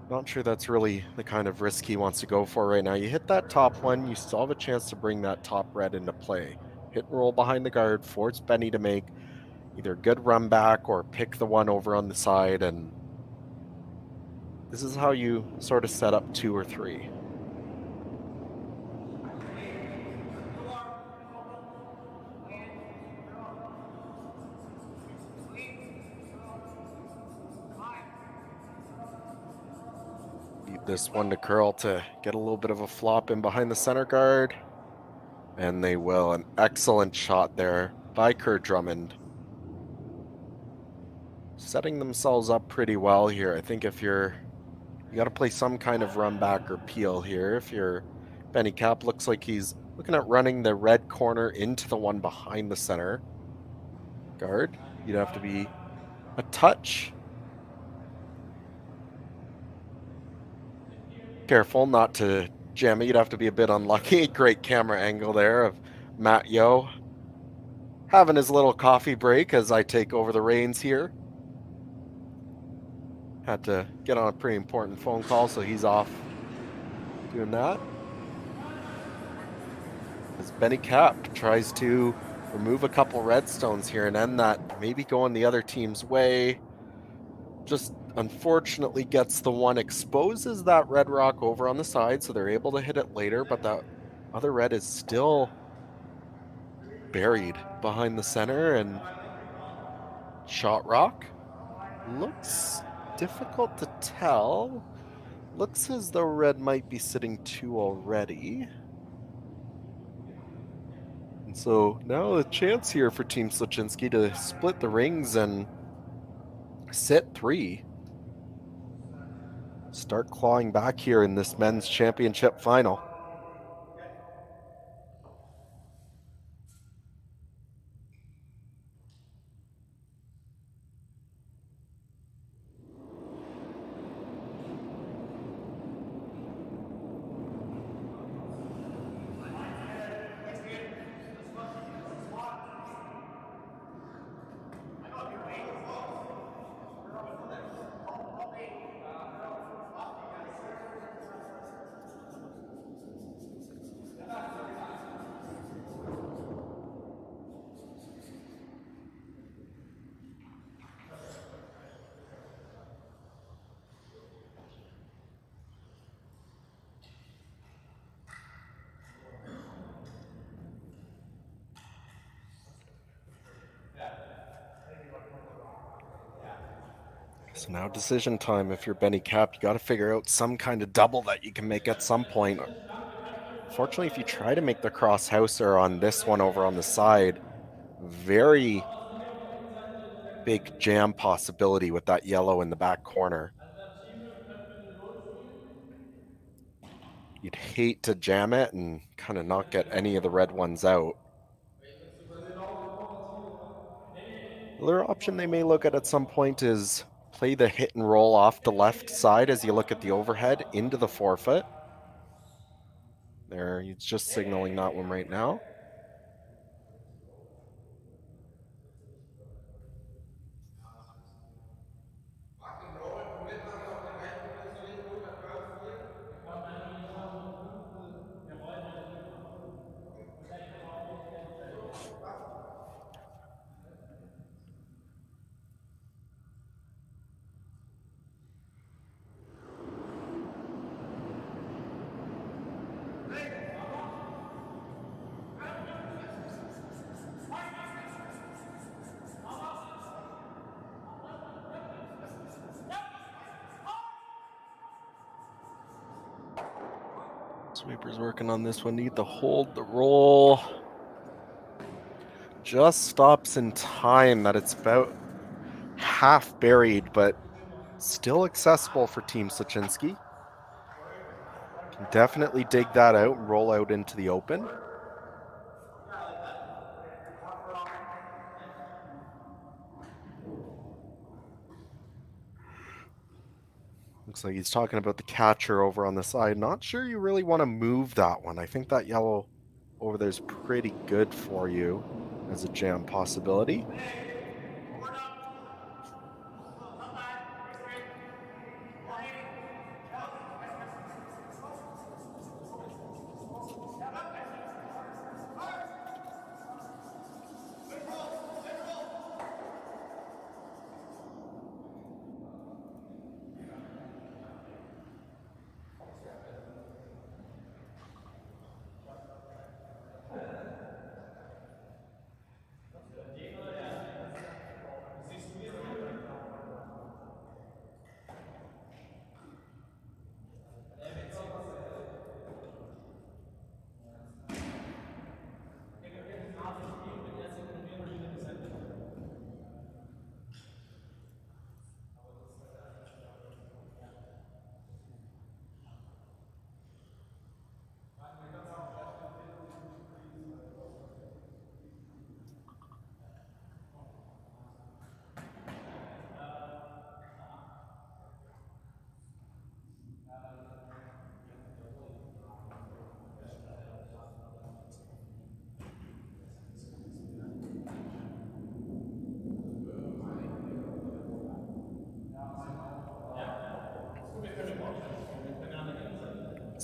not sure that's really the kind of risk he wants to go for right now. You hit that top 1, you still have a chance to bring that top red into play. Hit and roll behind the guard, force Benny to make either a good run back or pick the one over on the side, and this is how you sort of set up 2 or 3. Need this one to curl to get a little bit of a flop in behind the center guard. And they will. An excellent shot there by Kerr Drummond. Setting themselves up pretty well here. I think if you got to play some kind of run back or peel here. If you're Benny Kapp, looks like he's looking at running the red corner into the one behind the center guard. You'd have to be a touch careful not to jam it. You'd have to be a bit unlucky. Great camera angle there of Matt Yo having his little coffee break as I take over the reins here. had to get on a pretty important phone call, so he's off doing that. As Benny Kapp tries to remove a couple redstones here and end that, maybe going the other team's way. Just unfortunately gets the one, exposes that red rock over on the side, so they're able to hit it later, but that other red is still buried behind the center, and shot rock looks difficult to tell. Looks as though red might be sitting 2 already. And so now a chance here for Team Sluchinski to split the rings and sit 3. Start clawing back here in this men's championship final. So now decision time. If you're Benny Kapp, you got to figure out some kind of double that you can make at some point. Fortunately, if you try to make the cross houser on this one over on the side, very big jam possibility with that yellow in the back corner. You'd hate to jam it and kind of not get any of the red ones out. The other option they may look at some point is play the hit and roll off the left side as you look at the overhead into the forefoot. There, he's just signaling that one right now. Sweeper's working on this one. Need the hold, the roll. Just stops in time that it's about half buried, but still accessible for Team Sluchinski. Can definitely dig that out and roll out into the open. Looks like he's talking about the catcher over on the side. Not sure you really want to move that one. I think that yellow over there is pretty good for you as a jam possibility.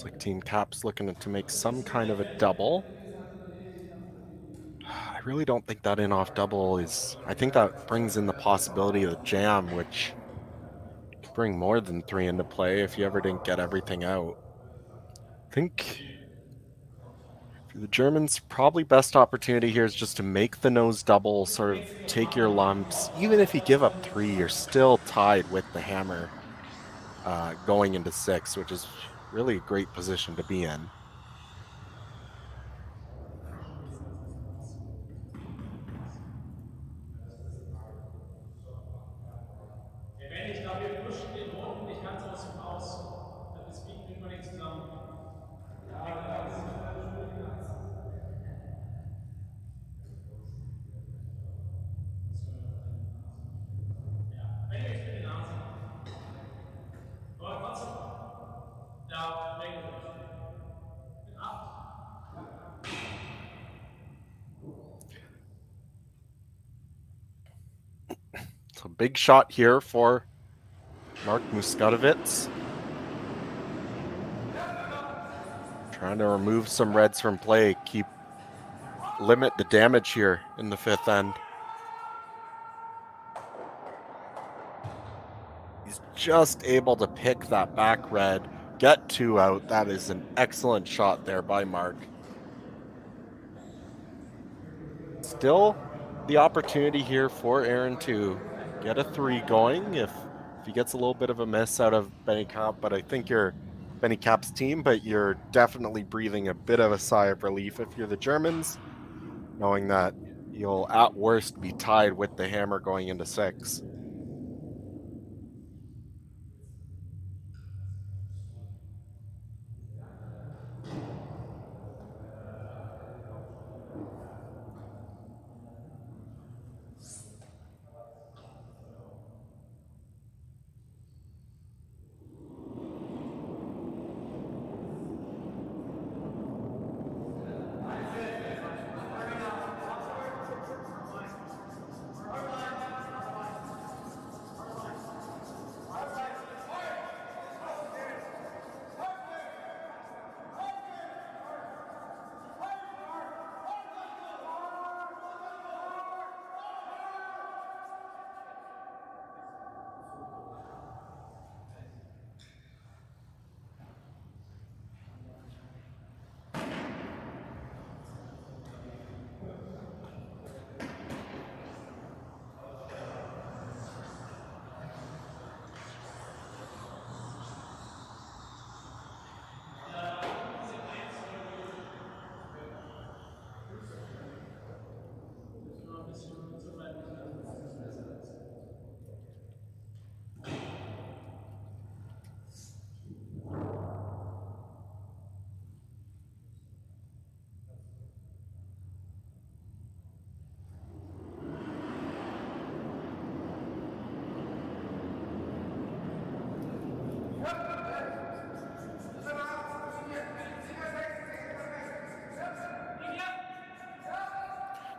Looks like Team Kapp's looking to make some kind of a double. I really don't think that in-off double is... I think that brings in the possibility of the jam, which could bring more than 3 into play if you ever didn't get everything out. I think for the Germans, probably best opportunity here is just to make the nose double, sort of take your lumps. Even if you give up 3, you're still tied with the hammer going into 6, which is really a great position to be in. Ich glaube, wir pushen den Roten nicht ganz aus dem Aus. Das Speed kriegen wir nicht zusammen. So big shot here for Mark Muskatovitz. Trying to remove some reds from play, limit the damage here in the 5th end. He's just able to pick that back red, get 2 out. That is an excellent shot there by Mark. Still the opportunity here for Aaron to get a 3 going if he gets a little bit of a miss out of Benny Kapp, but I think you're Benny Kapp's team, but you're definitely breathing a bit of a sigh of relief if you're the Germans, knowing that you'll at worst be tied with the hammer going into 6.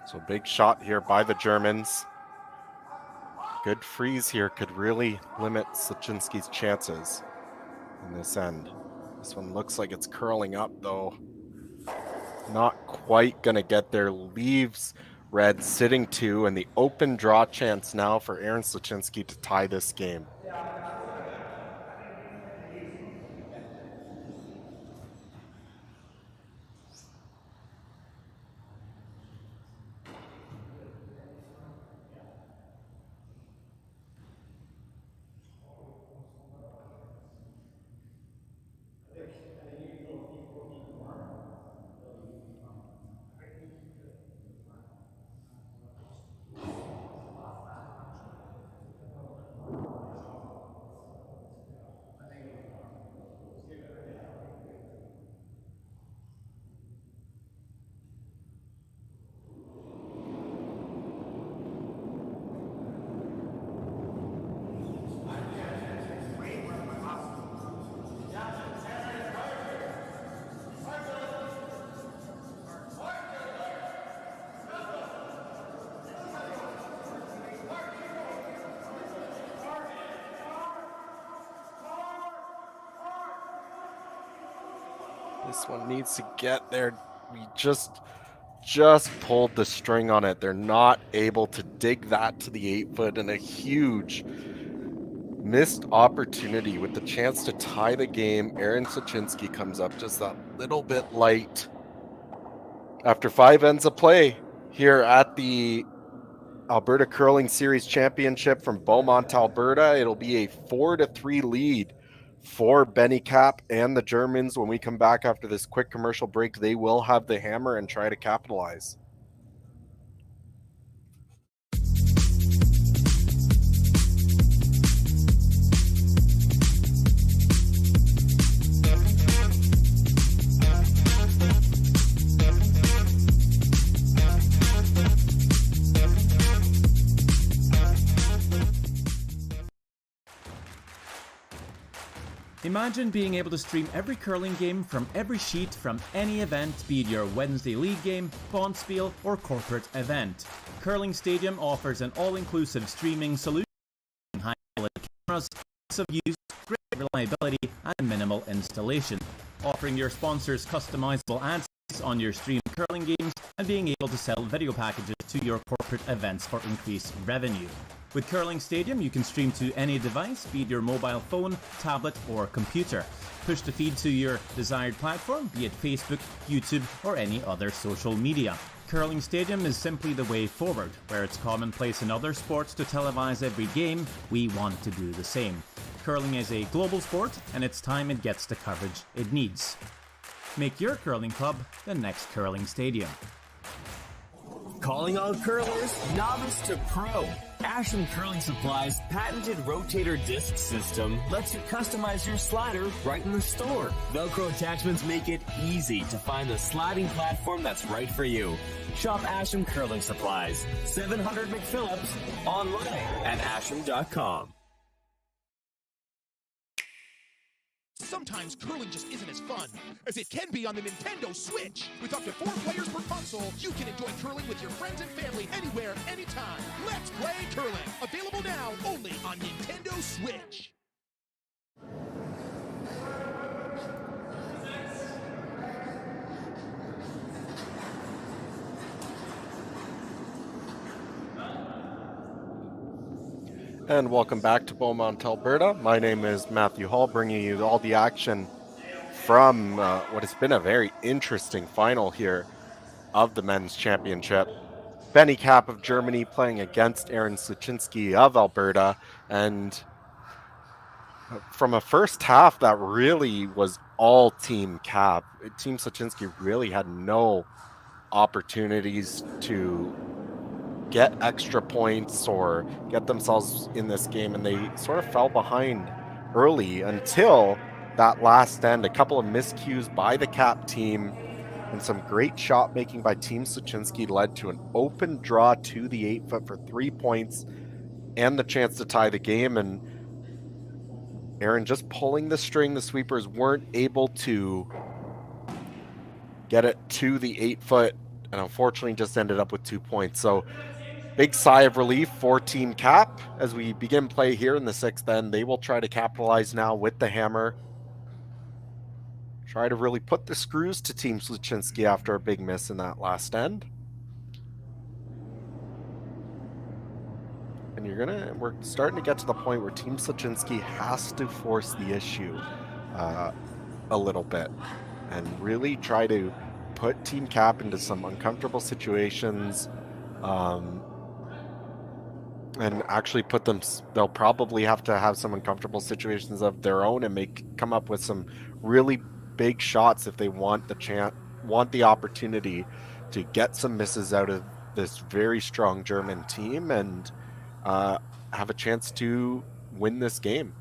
So big shot here by the Germans. Good freeze here could really limit Sluchinski's chances in this end. This one looks like it's curling up though. Not quite gonna get there. Leaves red sitting 2 and the open draw chance now for Aaron Sluchinski to tie this game. This one needs to get there. We just pulled the string on it. They're not able to dig that to the 8-foot, and a huge missed opportunity with the chance to tie the game. Aaron Sluchinski comes up just that little bit light. After 5 ends of play here at the Alberta Curling Series Championship from Beaumont, Alberta, it'll be a 4-3 lead for Benny Kapp and the Germans. When we come back after this quick commercial break, they will have the hammer and try to capitalize. Imagine being able to stream every curling game from every sheet from any event, be it your Wednesday league game, bonspiel, or corporate event. Curling Stadium offers an all-inclusive streaming solution, high-quality cameras, ease of use, great reliability, and minimal installation, offering your sponsors customizable ads on your streamed curling games and being able to sell video packages to your corporate events for increased revenue. With Curling Stadium, you can stream to any device, be it your mobile phone, tablet, or computer. Push the feed to your desired platform, be it Facebook, YouTube, or any other social media. Curling Stadium is simply the way forward. Where it's commonplace in other sports to televise every game, we want to do the same. Curling is a global sport, and it's time it gets the coverage it needs. Make your curling club the next Curling Stadium. Calling all curlers, novice to pro. Asham Curling Supply's patented rotator disc system lets you customize your slider right in the store. Velcro attachments make it easy to find the sliding platform that's right for you. Shop Asham Curling Supplies, 700 McPhillips, online at asham.com. Sometimes curling just isn't as fun as it can be on the Nintendo Switch. With up to 4 players per console, you can enjoy curling with your friends and family anywhere, anytime. Let's play curling. Available now only on Nintendo Switch. And welcome back to Beaumont, Alberta. My name is Matthew Hall, bringing you all the action from what has been a very interesting final here of the men's championship. Benny Kapp of Germany playing against Aaron Sluchinski of Alberta. And from a first half that really was all Team Kapp. Team Sluchinski really had no opportunities to get extra points or get themselves in this game, and they sort of fell behind early until that last end. A couple of miscues by the Kapp team and some great shot making by Team Sluchinski led to an open draw to the 8-foot for 3 points and the chance to tie the game. And Aaron just pulling the string. The sweepers weren't able to get it to the 8-foot and unfortunately just ended up with 2 points. So big sigh of relief for Team Kapp as we begin play here in the 6th end. They will try to capitalize now with the hammer. Try to really put the screws to Team Sluchinski after a big miss in that last end. And we're starting to get to the point where Team Sluchinski has to force the issue a little bit and really try to put Team Kapp into some uncomfortable situations. And actually put them, they'll probably have to have some uncomfortable situations of their own and come up with some really big shots if they want the opportunity to get some misses out of this very strong German team and have a chance to win this game.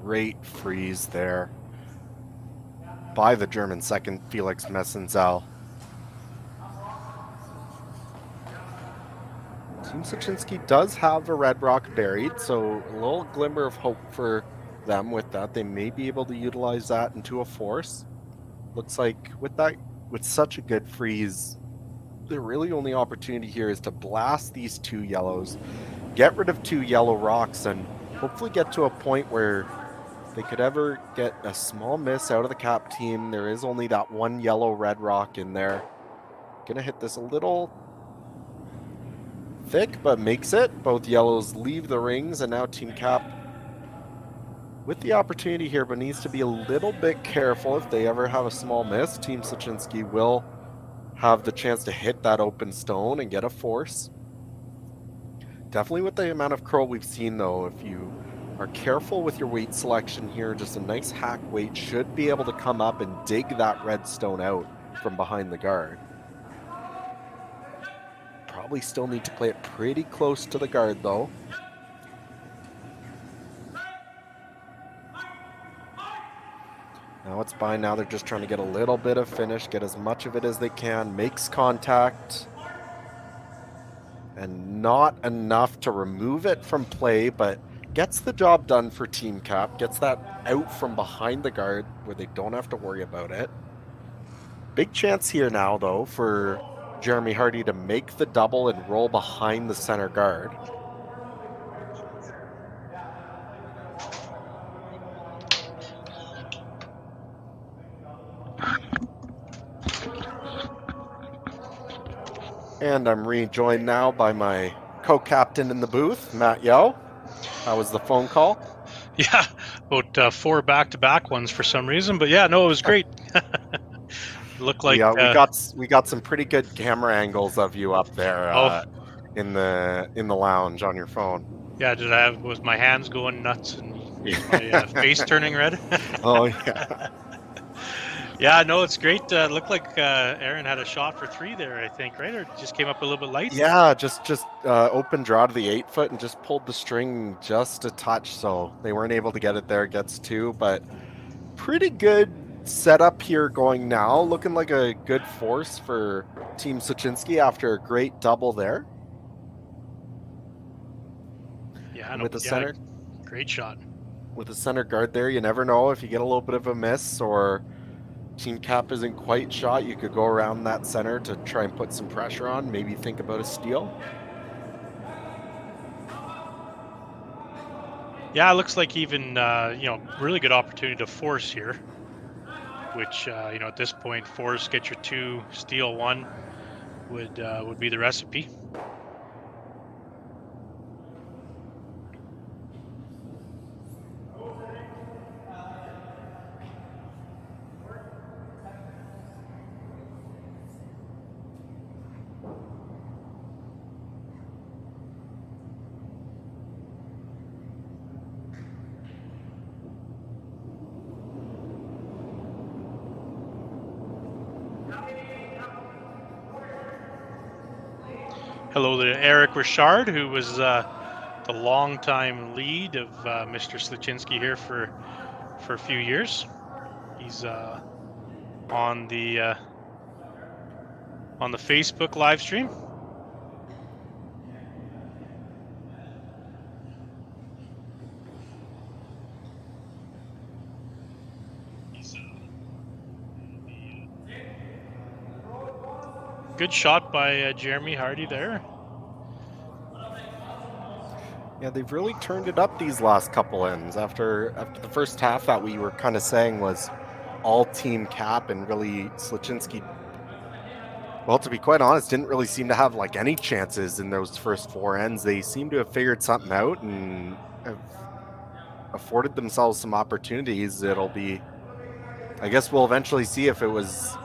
great freeze there by the German second, Felix Messenzel. Team Sluchinski does have a red rock buried, so a little glimmer of hope for them with that. They may be able to utilize that into a force. Looks like with such a good freeze, the really only opportunity here is to blast these 2 yellows, get rid of 2 yellow rocks, and hopefully get to a point where they could ever get a small miss out of the Kapp team. There is only that 1 yellow red rock in there. Gonna hit this a little thick, but makes it. Both yellows leave the rings, and now Team Kapp with the opportunity here, but needs to be a little bit careful if they ever have a small miss. Team Sluchinski will have the chance to hit that open stone and get a force. Definitely with the amount of curl we've seen, though, if you are careful with your weight selection here, just a nice hack weight should be able to come up and dig that red stone out from behind the guard. Probably still need to play it pretty close to the guard, though. Now it's by. Now they're just trying to get a little bit of finish, get as much of it as they can, makes contact. And not enough to remove it from play, but gets the job done for Team Kapp, gets that out from behind the guard where they don't have to worry about it. Big chance here now, though, for Jeremy Hardy to make the double and roll behind the center guard. And I'm rejoined now by my co-captain in the booth, Matt Yeo. How was the phone call? Yeah, about 4 back-to-back ones for some reason, but yeah, no, it was great. Looked like we got some pretty good camera angles of you up there in the lounge on your phone. Yeah, was my hands going nuts and my face turning red? Oh yeah. Yeah, no, it's great. Looked like Aaron had a shot for 3 there, I think, right? Or just came up a little bit light? Yeah, just open draw to the 8-foot and just pulled the string just a touch, so they weren't able to get it there. Gets 2, but pretty good setup here going now. Looking like a good force for Team Sluchinski after a great double there. Yeah, with the center. Great shot. With the center guard there, you never know if you get a little bit of a miss or Team Kapp isn't quite shot. You could go around that center to try and put some pressure on, maybe think about a steal. Yeah, it looks like even, really good opportunity to force here, which, at this point, force, get your 2, steal 1 would be the recipe. Hello to Eric Richard, who was the longtime lead of Mr. Sluchinski here for a few years. He's on the Facebook live stream. Good shot by Jeremy Hardy there. Yeah, they've really turned it up these last couple ends. After the first half that we were kind of saying was all Team Kapp, and really Sluchinski, well, to be quite honest, didn't really seem to have like any chances in those first 4 ends. They seem to have figured something out and have afforded themselves some opportunities. It'll be, I guess we'll eventually see if it was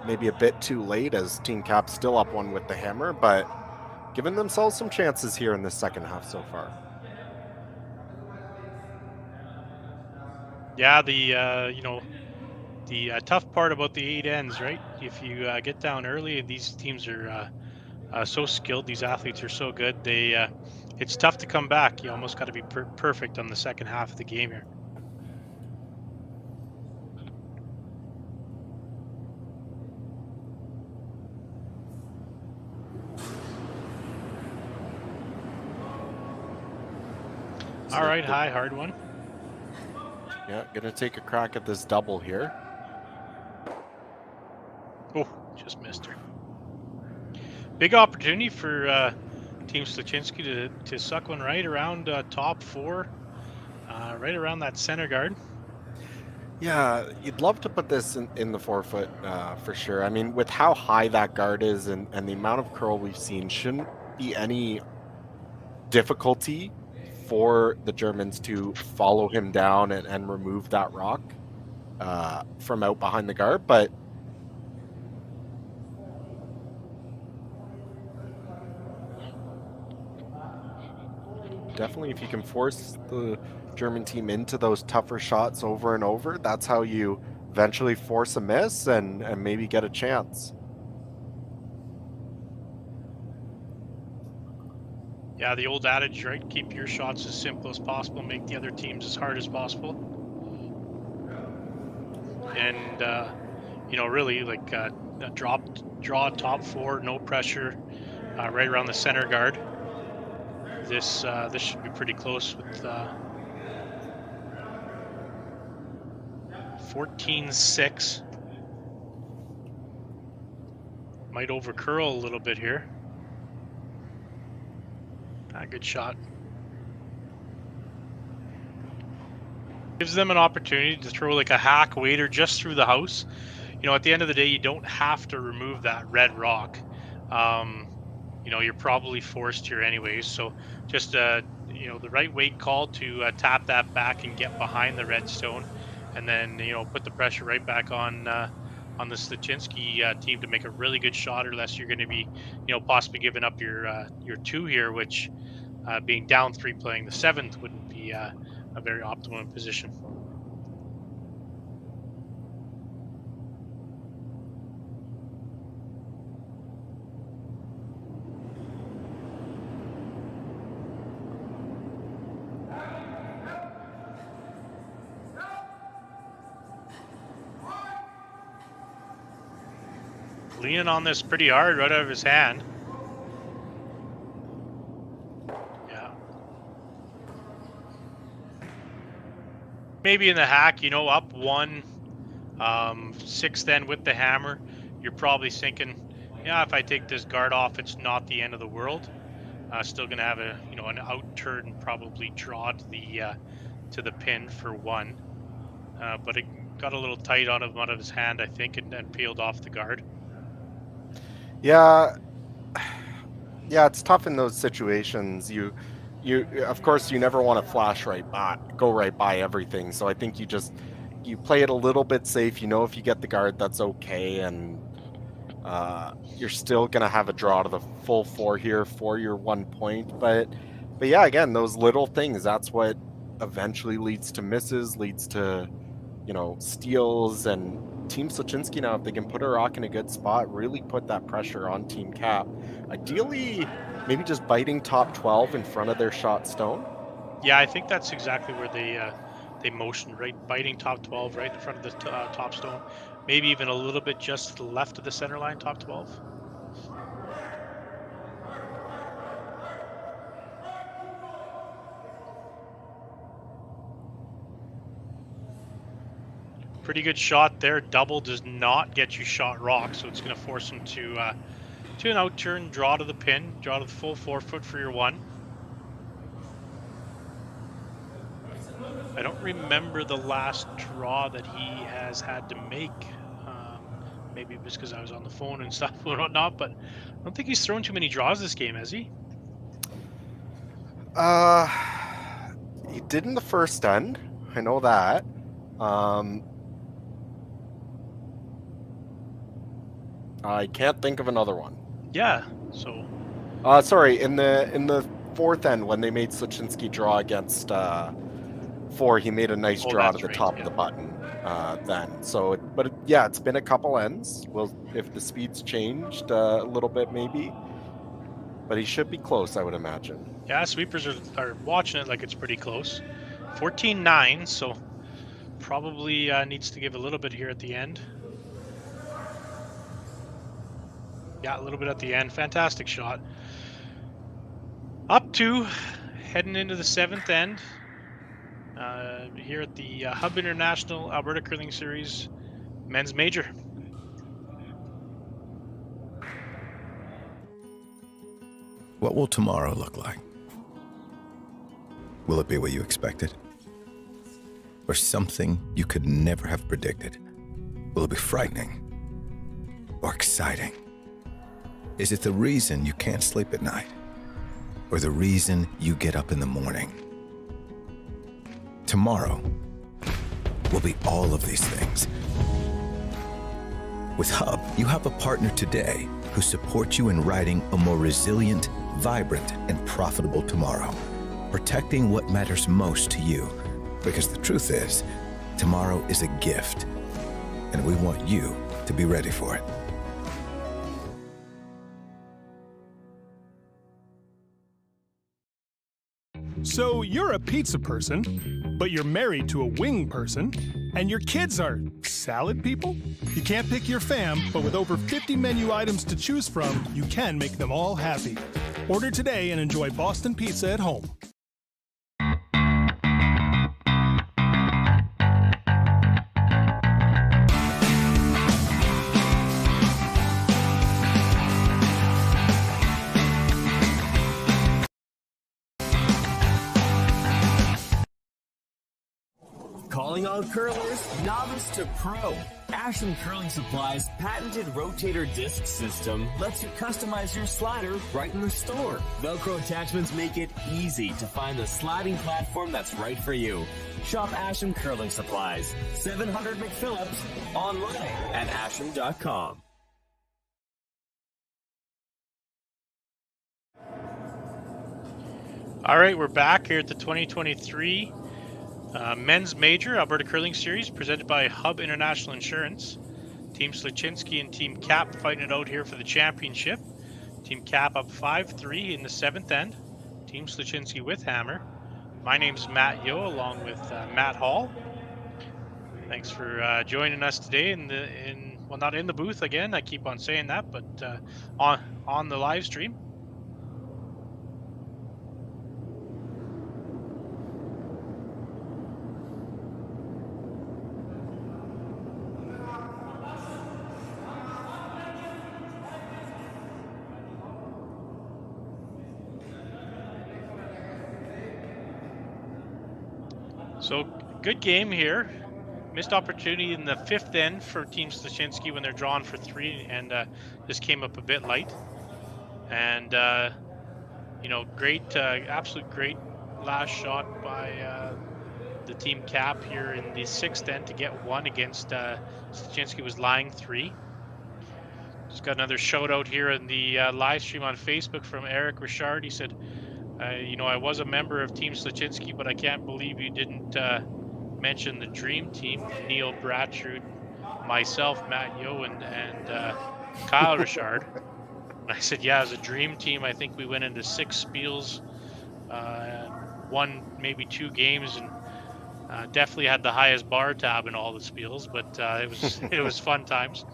maybe a bit too late, as Team Kapp still up 1 with the hammer, but giving themselves some chances here in the second half so far. Yeah, the tough part about the 8 ends, right? If you get down early, these teams are so skilled. These athletes are so good. It's tough to come back. You almost got to be perfect on the second half of the game here. All right, high, hard one. Yeah, gonna take a crack at this double here. Oh, just missed her. Big opportunity for Team Sluchinski to suck one right around top 4, right around that center guard. Yeah, you'd love to put this in the forefoot for sure. I mean, with how high that guard is and the amount of curl we've seen, shouldn't be any difficulty for the Germans to follow him down and remove that rock from out behind the guard. But definitely, if you can force the German team into those tougher shots over and over, that's how you eventually force a miss and maybe get a chance. Yeah, the old adage, right? Keep your shots as simple as possible, make the other teams as hard as possible. And, you know, really, like, draw top 4, no pressure, right around the center guard. This should be pretty close with 14-6. Might over curl a little bit here. Good shot. Gives them an opportunity to throw like a hack waiter just through the house. You know, at the end of the day, you don't have to remove that red rock. You know, you're probably forced here anyways. So just, you know, the right weight call to tap that back and get behind the red stone. And then, you know, put the pressure right back on the Sluchinski team to make a really good shot, or unless you're going to be, you know, possibly giving up your 2 here, which being down 3 playing the 7th wouldn't be a very optimum position. Leaning on this pretty hard right out of his hand. Yeah. Maybe in the hack, you know, up 1, 6 then with the hammer, you're probably thinking, yeah, if I take this guard off, it's not the end of the world. Still going to have a, you know, an out turn, probably draw to the pin for 1. But it got a little tight out of his hand, I think, and peeled off the guard. Yeah, it's tough in those situations. You of course you never want to go right by everything. So I think you play it a little bit safe. You know, if you get the guard, that's okay, and you're still gonna have a draw to the full 4 here for your 1 point. But yeah, again, those little things, that's what eventually leads to misses, leads to, you know, steals. And Team Sluchinski now, if they can put a rock in a good spot, really put that pressure on Team Kapp. Ideally, maybe just biting top 12 in front of their shot stone. Yeah, I think that's exactly where they motioned, right? Biting top 12 right in front of the top stone. Maybe even a little bit just to the left of the center line, top 12. Pretty good shot there. Double does not get you shot rock, so it's going to force him to an out turn, draw to the pin, draw to the full 4-foot for your 1. I don't remember the last draw that he has had to make. Maybe just because I was on the phone and stuff and whatnot, but I don't think he's thrown too many draws this game, has he? He did in the first end. I know that. I can't think of another one. Yeah, so. Sorry, in the 4th end when they made Sluchinski draw against 4, he made a nice draw to the top of the button then. So, yeah, it's been a couple ends. Well, if the speed's changed a little bit, maybe. But he should be close, I would imagine. Yeah, sweepers are watching it like it's pretty close. 14-9, so probably needs to give a little bit here at the end. Yeah, a little bit at the end. Fantastic shot. Up 2, heading into the 7th end. here at the Hub International Alberta Curling Series Men's Major. What will tomorrow look like? Will it be what you expected? Or something you could never have predicted? Will it be frightening? Or exciting? Is it the reason you can't sleep at night? Or the reason you get up in the morning? Tomorrow will be all of these things. With Hub, you have a partner today who supports you in writing a more resilient, vibrant, and profitable tomorrow, protecting what matters most to you. Because the truth is, tomorrow is a gift, and we want you to be ready for it. So you're a pizza person, but you're married to a wing person, and your kids are salad people? You can't pick your fam, but with over 50 menu items to choose from, you can make them all happy. Order today and enjoy Boston Pizza at home. Calling all curlers, novice to pro. Ashland Curling Supply's patented rotator disc system lets you customize your slider right in the store. Velcro attachments make it easy to find the sliding platform that's right for you. Shop Ashland Curling Supplies, 700 McPhillips, online at ashland.com. All right, we're back here at the 2023 Men's Major Alberta Curling Series presented by Hub International Insurance. Team Sluchinski and Team Kapp fighting it out here for the championship. Team Kapp up 5-3 in the 7th end. Team Sluchinski with hammer. My name's Matt Yo along with Matt Hall. Thanks for joining us today well, not in the booth again. I keep on saying that, but on the live stream. So good game here. Missed opportunity in the 5th end for Team Sluchinski when they're drawn for 3 and just came up a bit light. And, great, absolute great last shot by the Team Kapp here in the 6th end to get 1 against Sluchinski was lying 3. Just got another shout out here in the live stream on Facebook from Eric Richard. He said, I was a member of Team Sluchinski, but I can't believe you didn't mention the Dream Team, Neil Bratchard, myself, Matt Yo, and Kyle Richard. And I said, yeah, as a Dream Team, I think we went into 6 spiels, won maybe 2 games, and definitely had the highest bar tab in all the spiels, but it was fun times.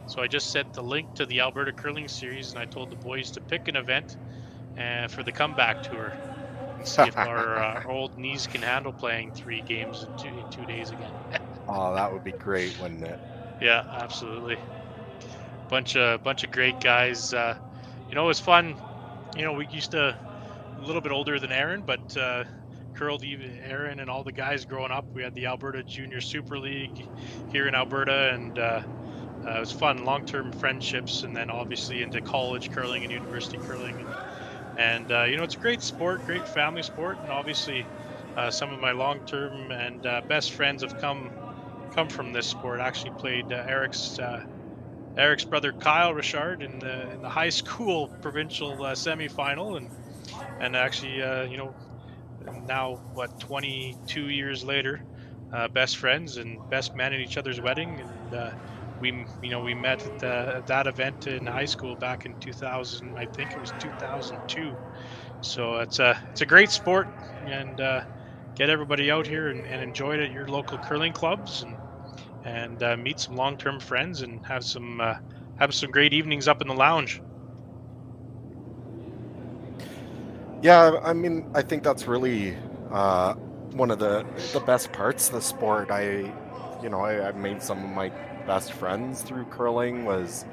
So I just sent the link to the Alberta Curling Series, and I told the boys to pick an event for the comeback tour and see if our old knees can handle playing 3 games in 2 days again. Oh, that would be great, wouldn't it? Yeah, absolutely. Bunch of great guys. It was fun. We used to a little bit older than Aaron, but curled even Aaron and all the guys growing up. We had the Alberta Junior Super League here in Alberta, and it was fun, long-term friendships, and then obviously into college curling and university curling. And it's a great sport, great family sport, and obviously some of my long-term and best friends have come from this sport. I actually played Eric's brother Kyle Richard in the high school provincial semifinal, and actually now 22 years later, best friends and best men at each other's wedding, and we met at that event in high school back in 2000. I think it was 2002. So it's a great sport, and get everybody out here and enjoy it at your local curling clubs, and meet some long-term friends and have some great evenings up in the lounge. Yeah, I mean, I think that's really one of the best parts of the sport. I made some of my best friends through curling. Was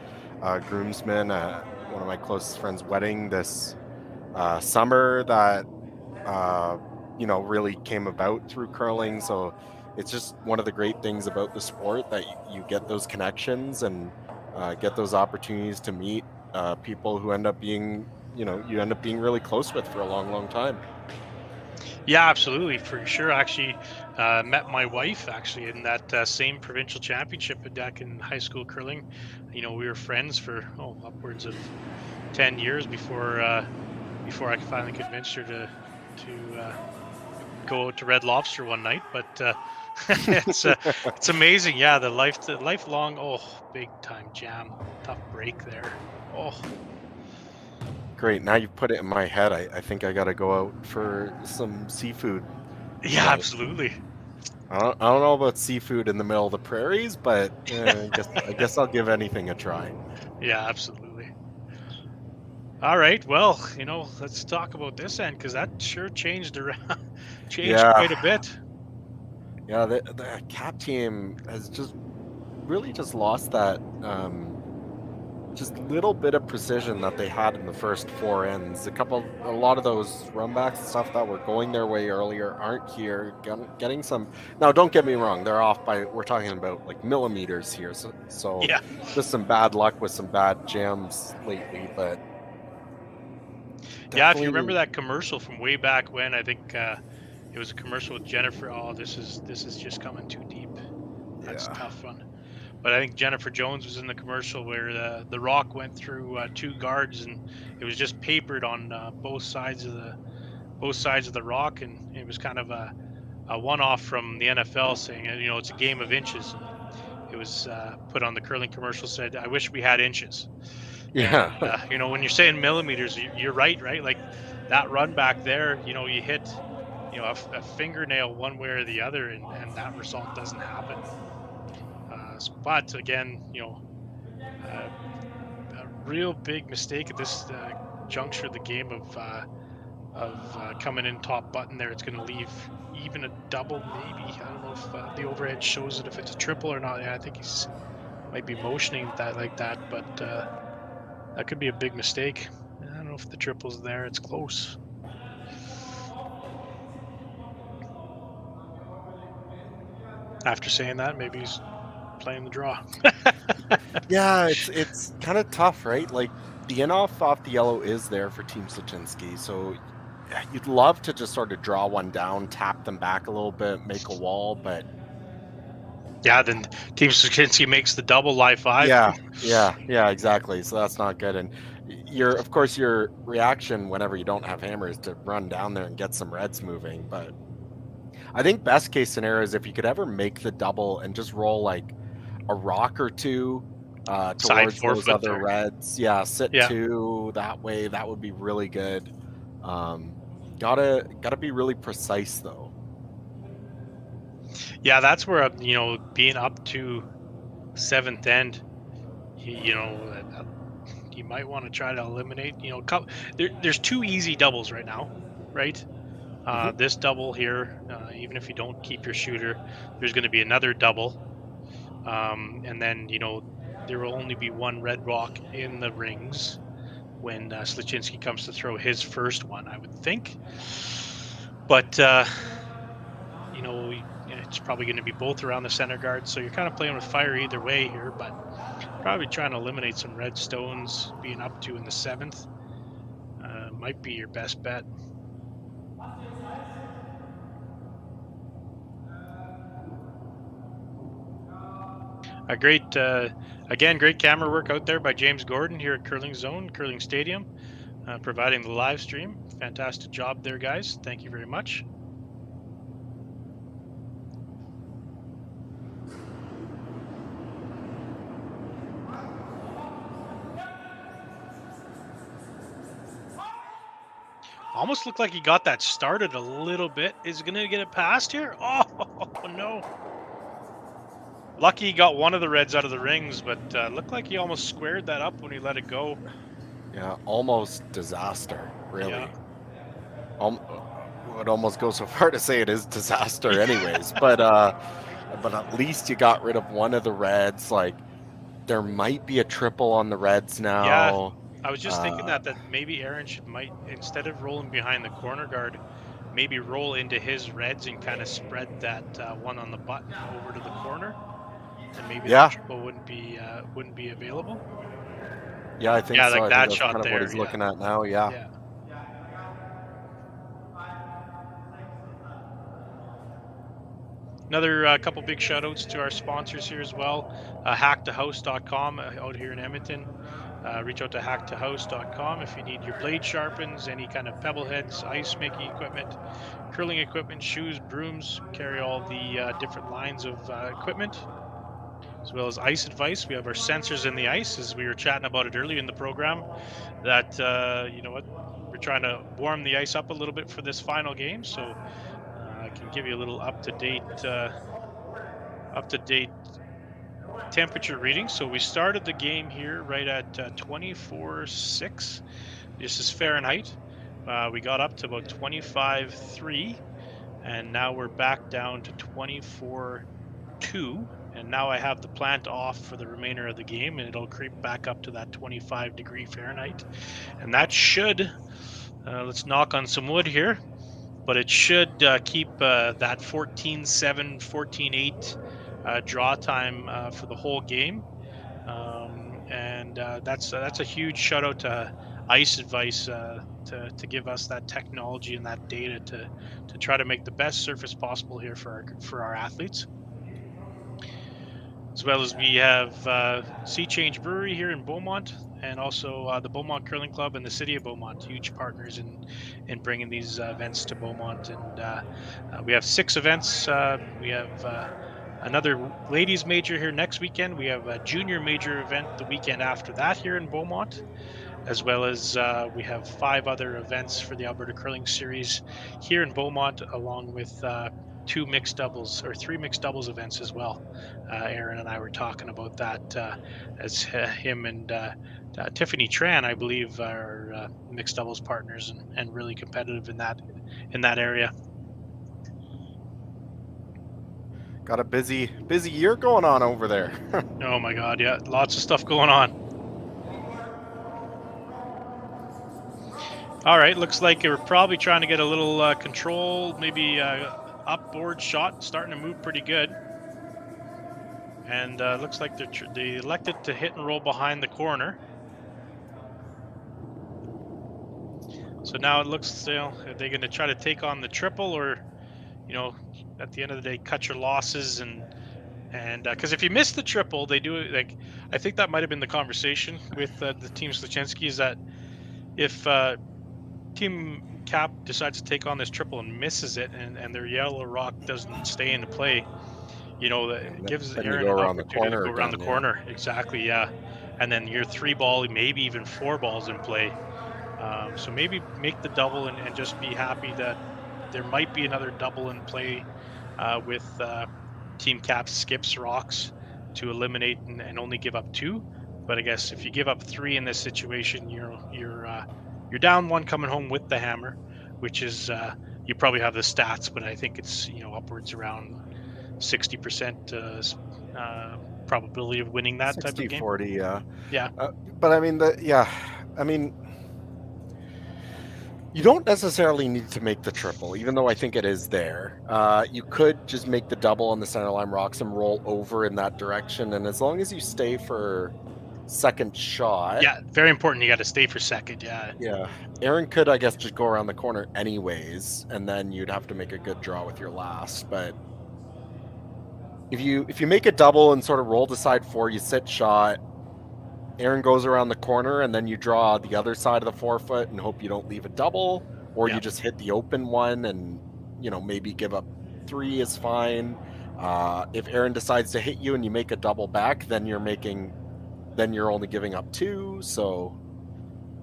groomsman at one of my closest friends' wedding this summer that really came about through curling. So it's just one of the great things about the sport that you get those connections and get those opportunities to meet people who end up being, you end up being really close with for a long, long time. Yeah, absolutely, for sure. Actually, met my wife actually in that same provincial championship back in high school curling. We were friends for upwards of 10 years before I finally convinced her to go out to Red Lobster one night. But it's amazing. Yeah, the lifelong big time jam, tough break there. Oh. Great. Now you've put it in my head. I think I got to go out for some seafood. Yeah, absolutely. I don't know about seafood in the middle of the prairies, but I guess I'll give anything a try. Yeah, absolutely. All right. Well, let's talk about this end because that sure changed quite a bit. Yeah, the Kapp team has really lost that just little bit of precision that they had in the first four ends. A lot of those runbacks and stuff that were going their way earlier aren't here. Getting some. Now, don't get me wrong; they're off by. We're talking about like millimeters here. So yeah, just some bad luck with some bad jams lately. But yeah, if you remember that commercial from way back when, I think it was a commercial with Jennifer. Oh, this is just coming too deep. That's a tough one. But I think Jennifer Jones was in the commercial where the rock went through two guards, and it was just papered on both sides of the rock, and it was kind of a one-off from the NFL saying, it's a game of inches. And it was put on the curling commercial, said, "I wish we had inches." Yeah. And, when you're saying millimeters, you're right? Like that run back there, you hit, a fingernail one way or the other, and that result doesn't happen. But again, a real big mistake at this juncture of the game of coming in top button there. It's going to leave even a double, maybe. I don't know if the overhead shows it if it's a triple or not. Yeah, I think he's might be motioning that like that, but that could be a big mistake. I don't know if the triple's there. It's close. After saying that, maybe he's playing the draw. Yeah, it's kind of tough, right? Like the in-off off the yellow is there for Team Sluchinski, so you'd love to just sort of draw one down, tap them back a little bit, make a wall, but yeah, then Team Sluchinski makes the double live five. Yeah, exactly. So that's not good. And of course your reaction whenever you don't have hammers to run down there and get some reds moving, but I think best case scenario is if you could ever make the double and just roll like a rock or two towards those other reds. Yeah, sit two that way. That would be really good. Gotta be really precise though. Yeah, that's where being up to seventh end, you might want to try to eliminate. There's two easy doubles right now, right? This double here, even if you don't keep your shooter, there's going to be another double, and then there will only be one red rock in the rings when Sluchinski comes to throw his first one, I would think. But it's probably going to be both around the center guard, so you're kind of playing with fire either way here, but probably trying to eliminate some red stones. Being up to in the seventh might be your best bet. A great camera work out there by James Gordon here at Curling Zone, Curling Stadium, providing the live stream. Fantastic job there, guys. Thank you very much. Almost looked like he got that started a little bit. Is he going to get it past here? Oh, no. Lucky he got one of the reds out of the rings, but looked like he almost squared that up when he let it go. Yeah, almost disaster, really. Yeah. would almost go so far to say it is disaster anyways, but at least you got rid of one of the reds. Like, there might be a triple on the reds now. Yeah, I was just thinking that maybe Aaron might, instead of rolling behind the corner guard, maybe roll into his reds and kind of spread that one on the button over to the corner, and maybe the triple wouldn't be available. Yeah, I think so. Like I that think shot that's there. What he's looking at now. Yeah. Another couple big shout outs to our sponsors here as well. Hacktohouse.com out here in Edmonton. Reach out to hacktohouse.com if you need your blade sharpens, any kind of pebble heads, ice making equipment, curling equipment, shoes, brooms, carry all the different lines of equipment, as well as ice advice. We have our sensors in the ice, as we were chatting about it earlier in the program, that, we're trying to warm the ice up a little bit for this final game. So I can give you a little up-to-date temperature reading. So we started the game here right at 24.6. This is Fahrenheit. We got up to about 25.3, and now we're back down to 24.2. And now I have the plant off for the remainder of the game, and it'll creep back up to that 25 Fahrenheit. And that should, let's knock on some wood here, but it should keep that 14.7, 14.8 draw time for the whole game. And that's a huge shout out to Ice Advice to give us that technology and that data to try to make the best surface possible here for our athletes. As well as we have Sea Change Brewery here in Beaumont, and also the Beaumont Curling Club and the City of Beaumont, huge partners in bringing these events to Beaumont. And we have 6 events. We have another ladies major here next weekend. We have a junior major event the weekend after that here in Beaumont, as well as we have 5 other events for the Alberta Curling Series here in Beaumont, along with 2 mixed doubles or 3 mixed doubles events as well. Aaron and I were talking about that as him and Tiffany Tran, I believe, are mixed doubles partners and really competitive in that area. Got a busy year going on over there. Oh my God, yeah, lots of stuff going on. All right, looks like we're probably trying to get a little control, maybe upboard shot, starting to move pretty good. And looks like they elected to hit and roll behind the corner. So now it looks, are they going to try to take on the triple, or, at the end of the day, cut your losses? And because if you miss the triple, they do it. Like, I think that might have been the conversation with the team Sluchinski, is that if Team Kapp decides to take on this triple and misses it, and their yellow rock doesn't stay into play, that gives Aaron an opportunity to go around the corner. Exactly, yeah. And then your 3 ball, maybe even 4 balls in play. So maybe make the double and just be happy that there might be another double in play with Team Kapp skips rocks to eliminate and only give up 2. But I guess if you give up 3 in this situation, you're down 1 coming home with the hammer, which is you probably have the stats, but I think it's upwards around 60% probability of winning that type of game. 60-40, yeah. But I mean, you don't necessarily need to make the triple, even though I think it is there. You could just make the double on the center line rocks and roll over in that direction, and as long as you stay for second shot. Yeah, very important. You got to stay for second. Yeah. Aaron could, I guess, just go around the corner anyways, and then you'd have to make a good draw with your last. But if you make a double and sort of roll to side 4, you sit shot. Aaron goes around the corner, and then you draw the other side of the 4-foot and hope you don't leave a double, or you just hit the open one and maybe give up 3 is fine. If Aaron decides to hit you and you make a double back, then you're only giving up 2. So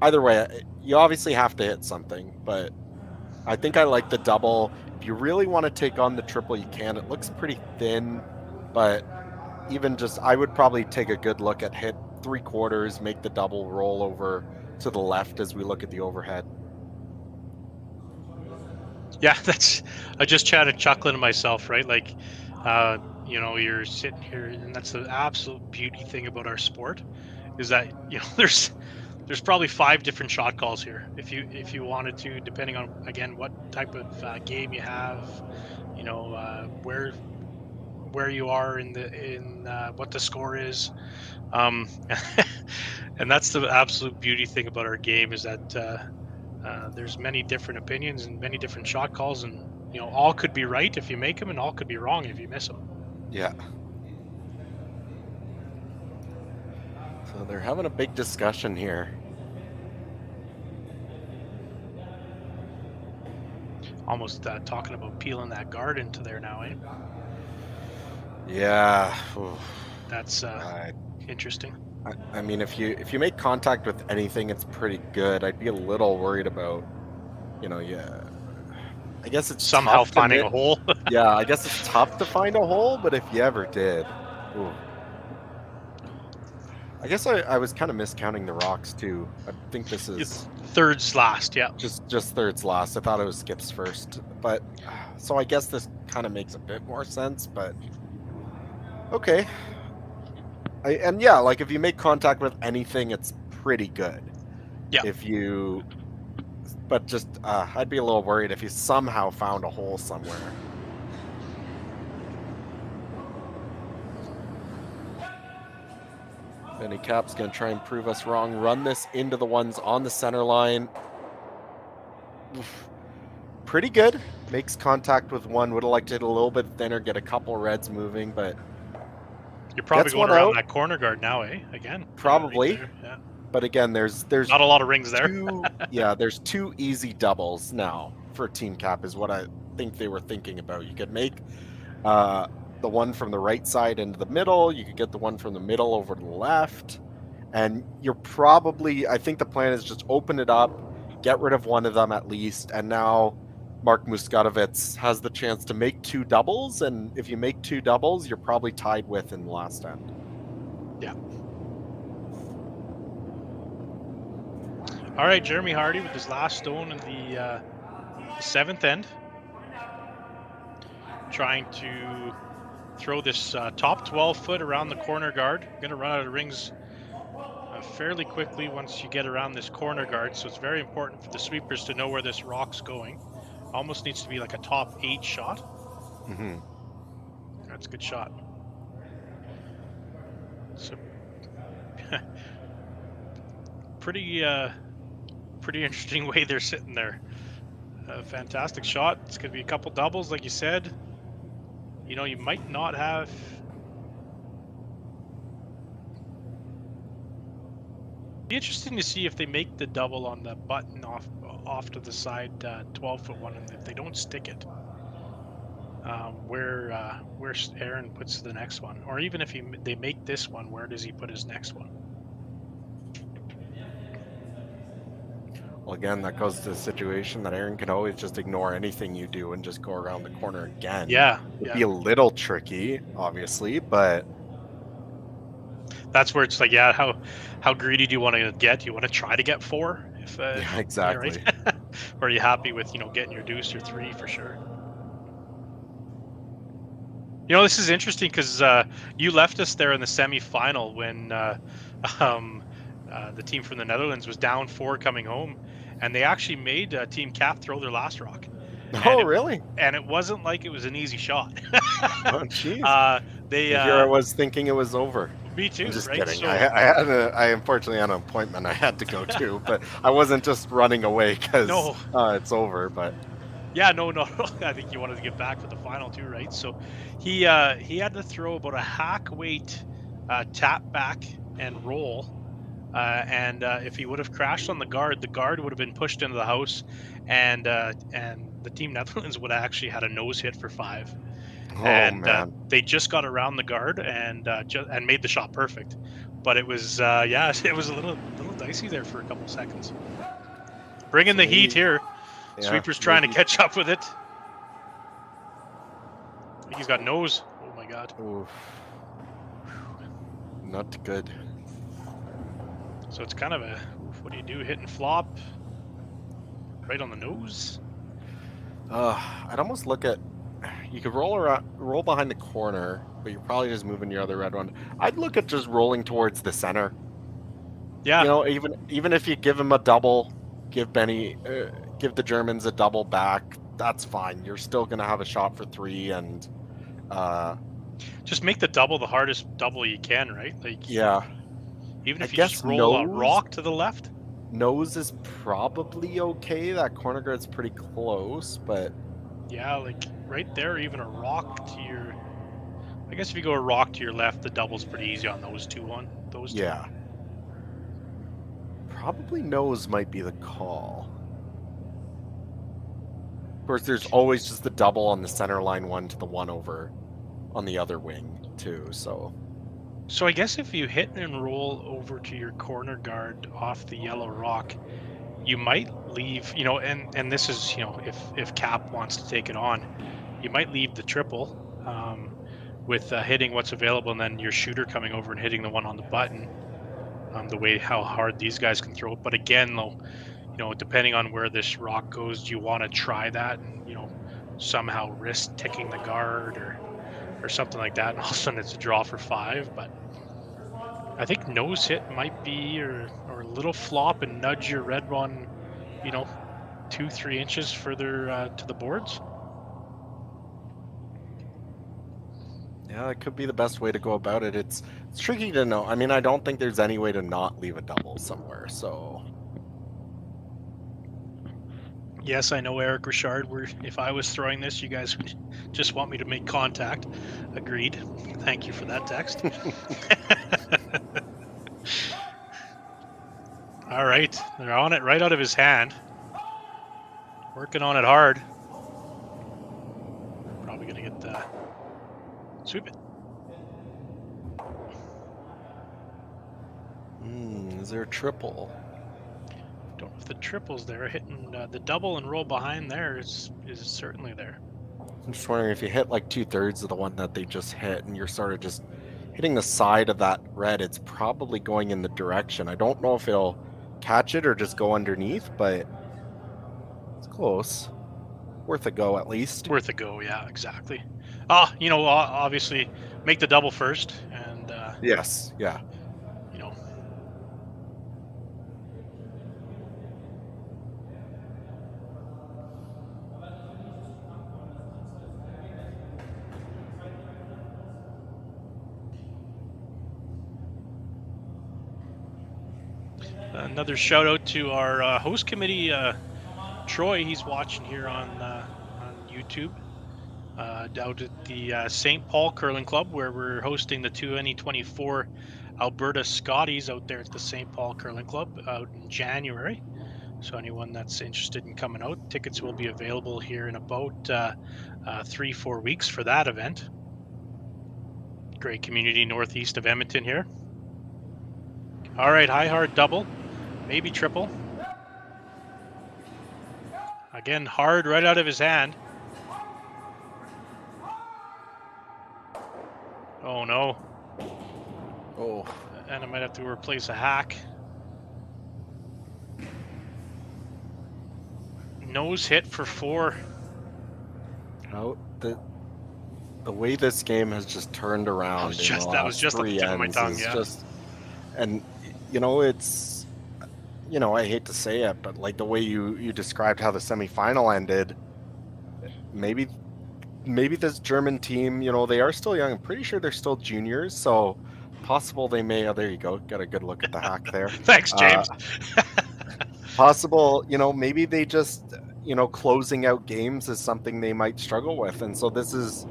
either way, you obviously have to hit something, but I think I like the double. If you really want to take on the triple, you can. It looks pretty thin, but even I would probably take a good look at hit 3/4, make the double, roll over to the left as we look at the overhead. Yeah, I just chatted chuckling to myself, right? Like, you're sitting here, and that's the absolute beauty thing about our sport is that, there's probably 5 different shot calls here if you wanted to, depending on, again, what type of game you have, where you are in what the score is. Um, and that's the absolute beauty thing about our game is that there's many different opinions and many different shot calls, and all could be right if you make them, and all could be wrong if you miss them. Yeah. So they're having a big discussion here. Almost talking about peeling that guard into there now, eh? Yeah. That's interesting. I mean, if you make contact with anything, it's pretty good. I'd be a little worried about, yeah. I guess it's Somehow finding a hole. Yeah, I guess it's tough to find a hole, but if you ever did, ooh. I guess I was kind of miscounting the rocks too. I think this is It's thirds last, yeah. just thirds last. I thought it was skips first, but so I guess this kind of makes a bit more sense. But okay, like if you make contact with anything, it's pretty good. Yeah. But just I'd be a little worried if you somehow found a hole somewhere. Benny Kapp's going to try and prove us wrong. Run this into the ones on the center line. Oof. Pretty good. Makes contact with one. Would have liked to hit a little bit thinner, get a couple reds moving, but you're probably going around that corner guard now, eh? Again. Probably. Right, yeah. But again, there's not a lot of rings there. There's 2 easy doubles now for Team Kapp is what I think they were thinking about. You could make the one from the right side into the middle. You could get the one from the middle over to the left. And I think the plan is just open it up, get rid of one of them at least. And now Mark Muskatovitz has the chance to make 2 doubles. And if you make 2 doubles, you're probably tied with in the last end. Yeah. All right, Jeremy Hardy with his last stone in the 7th end. Trying to throw this top 12 foot around the corner guard. Going to run out of rings fairly quickly once you get around this corner guard, so it's very important for the sweepers to know where this rock's going. Almost needs to be like a top 8 shot. Mm-hmm. That's a good shot. So pretty interesting way they're sitting there. Fantastic shot. It's going to be a couple doubles, like you said. You might not have. Be interesting to see if they make the double on the button off to the side 12-foot one, and if they don't stick it, where Aaron puts the next one, or even if they make this one, where does he put his next one? Well, again, that goes to the situation that Aaron can always just ignore anything you do and just go around the corner again. Yeah. It'd be a little tricky, obviously, but that's where it's like, yeah, how greedy do you want to get? Do you want to try to get 4? Yeah, exactly. Right? Or are you happy with, getting your deuce or 3 for sure? This is interesting because you left us there in the semifinal when the team from the Netherlands was down 4 coming home, and they actually made Team Kapp throw their last rock. Really? And it wasn't like it was an easy shot. Oh, jeez. Here I was thinking it was over. Me too. I'm just right? kidding. So, I unfortunately had an appointment I had to go to, but I wasn't just running away because it's over. But yeah, no. I think you wanted to get back for the final too, right? So he had to throw about a hack weight tap back and roll. And if he would have crashed on the guard would have been pushed into the house, and the Team Netherlands would have actually had a nose hit for 5. Man. They just got around the guard and made the shot perfect. But it was it was a little dicey there for a couple seconds. Bringing the heat here. Yeah, Sweeper's trying to catch up with it. I think he's got nose. Oh my god. Oof. Not good. So it's kind of what do you do? Hit and flop? Right on the nose? I'd almost look at, you could roll behind the corner, but you're probably just moving your other red one. I'd look at just rolling towards the center. Yeah. You know, even if you give him a double, give the Germans a double back, that's fine. You're still gonna have a shot for 3, and just make the double the hardest double you can, right? Like, yeah. even if I you guess just roll a nose- rock to the left. Nose is probably okay. That corner guard's pretty close, but Yeah, like right there, even a rock to your. I guess if you go a rock to your left, the double's pretty easy on those two. yeah. Probably nose might be the call. Of course, there's always just the double on the center line one to the one over on the other wing too. So I guess if you hit and roll over to your corner guard off the yellow rock, you might leave, and this is, if Kapp wants to take it on, you might leave the triple with hitting what's available, and then your shooter coming over and hitting the one on the button, the way how hard these guys can throw it. But again, though, depending on where this rock goes, you want to try that and, somehow risk ticking the guard or something like that, and all of a sudden it's a draw for 5. But I think nose hit might be, or a little flop and nudge your red one, 2-3 inches further to the boards. yeah, that could be the best way to go about it. It's tricky to know. I mean, I don't think there's any way to not leave a double somewhere. So Yes, I know, Eric Richard. If I was throwing this, you guys would just want me to make contact. Agreed. Thank you for that text. All right, they're on it right out of his hand. Working on it hard. Probably gonna get the sweep it. is there a triple? Don't know if the triple's there. Hitting the double and roll behind there is certainly there. I'm just wondering if you hit like 2/3 of the one that they just hit, and you're sort of just hitting the side of that red, it's probably going in the direction. I don't know if it'll catch it or just go underneath, but it's close. Worth a go at least. Worth a go, yeah, exactly. Obviously make the double first, and yes, yeah. Another shout out to our host committee, Troy. He's watching here on YouTube, out at the St. Paul Curling Club, where we're hosting the 2024 Alberta Scotties out there at the St. Paul Curling Club out in January. So anyone that's interested in coming out, tickets will be available here in about 3-4 weeks for that event. Great community northeast of Edmonton here. All right, high hard double, maybe triple. Again, hard right out of his hand. Oh no. Oh. And I might have to replace a hack. Nose hit for 4. How the way this game has just turned around. That was just on the tip of my tongue, yeah. And it's, I hate to say it, but like the way you described how the semifinal ended, maybe this German team, they are still young. I'm pretty sure they're still juniors, so possible they may. Oh, there you go. Got a good look at the hack there. Thanks, James. Possible, maybe they just, closing out games is something they might struggle with, and so this is.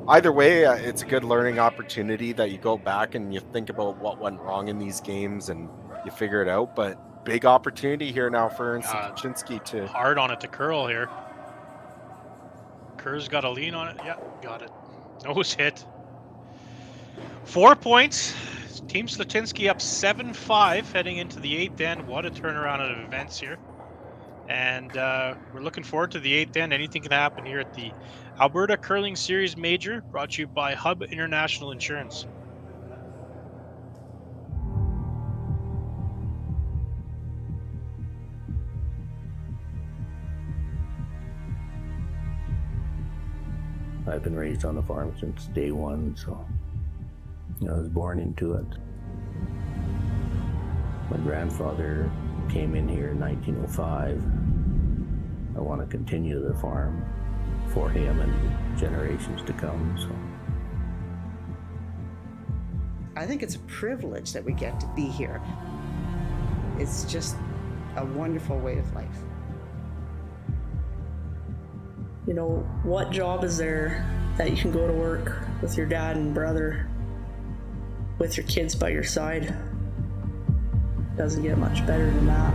Either way, it's a good learning opportunity that you go back and you think about what went wrong in these games and you figure it out. But big opportunity here now for Sluchinski to hard on it to curl here. Kerr's got a lean on it. Yeah, got it. Nose hit. 4 points. Team Sluchinski up 7-5 heading into the 8th end. What a turnaround of events here. And we're looking forward to the 8th end. Anything can happen here at the Alberta Curling Series Major, brought to you by Hub International Insurance. I've been raised on the farm since day one, so I was born into it. My grandfather came in here in 1905. I want to continue the farm for him and generations to come. So I think it's a privilege that we get to be here. It's just a wonderful way of life. You know, what job is there that you can go to work with your dad and brother, with your kids by your side? Doesn't get much better than that.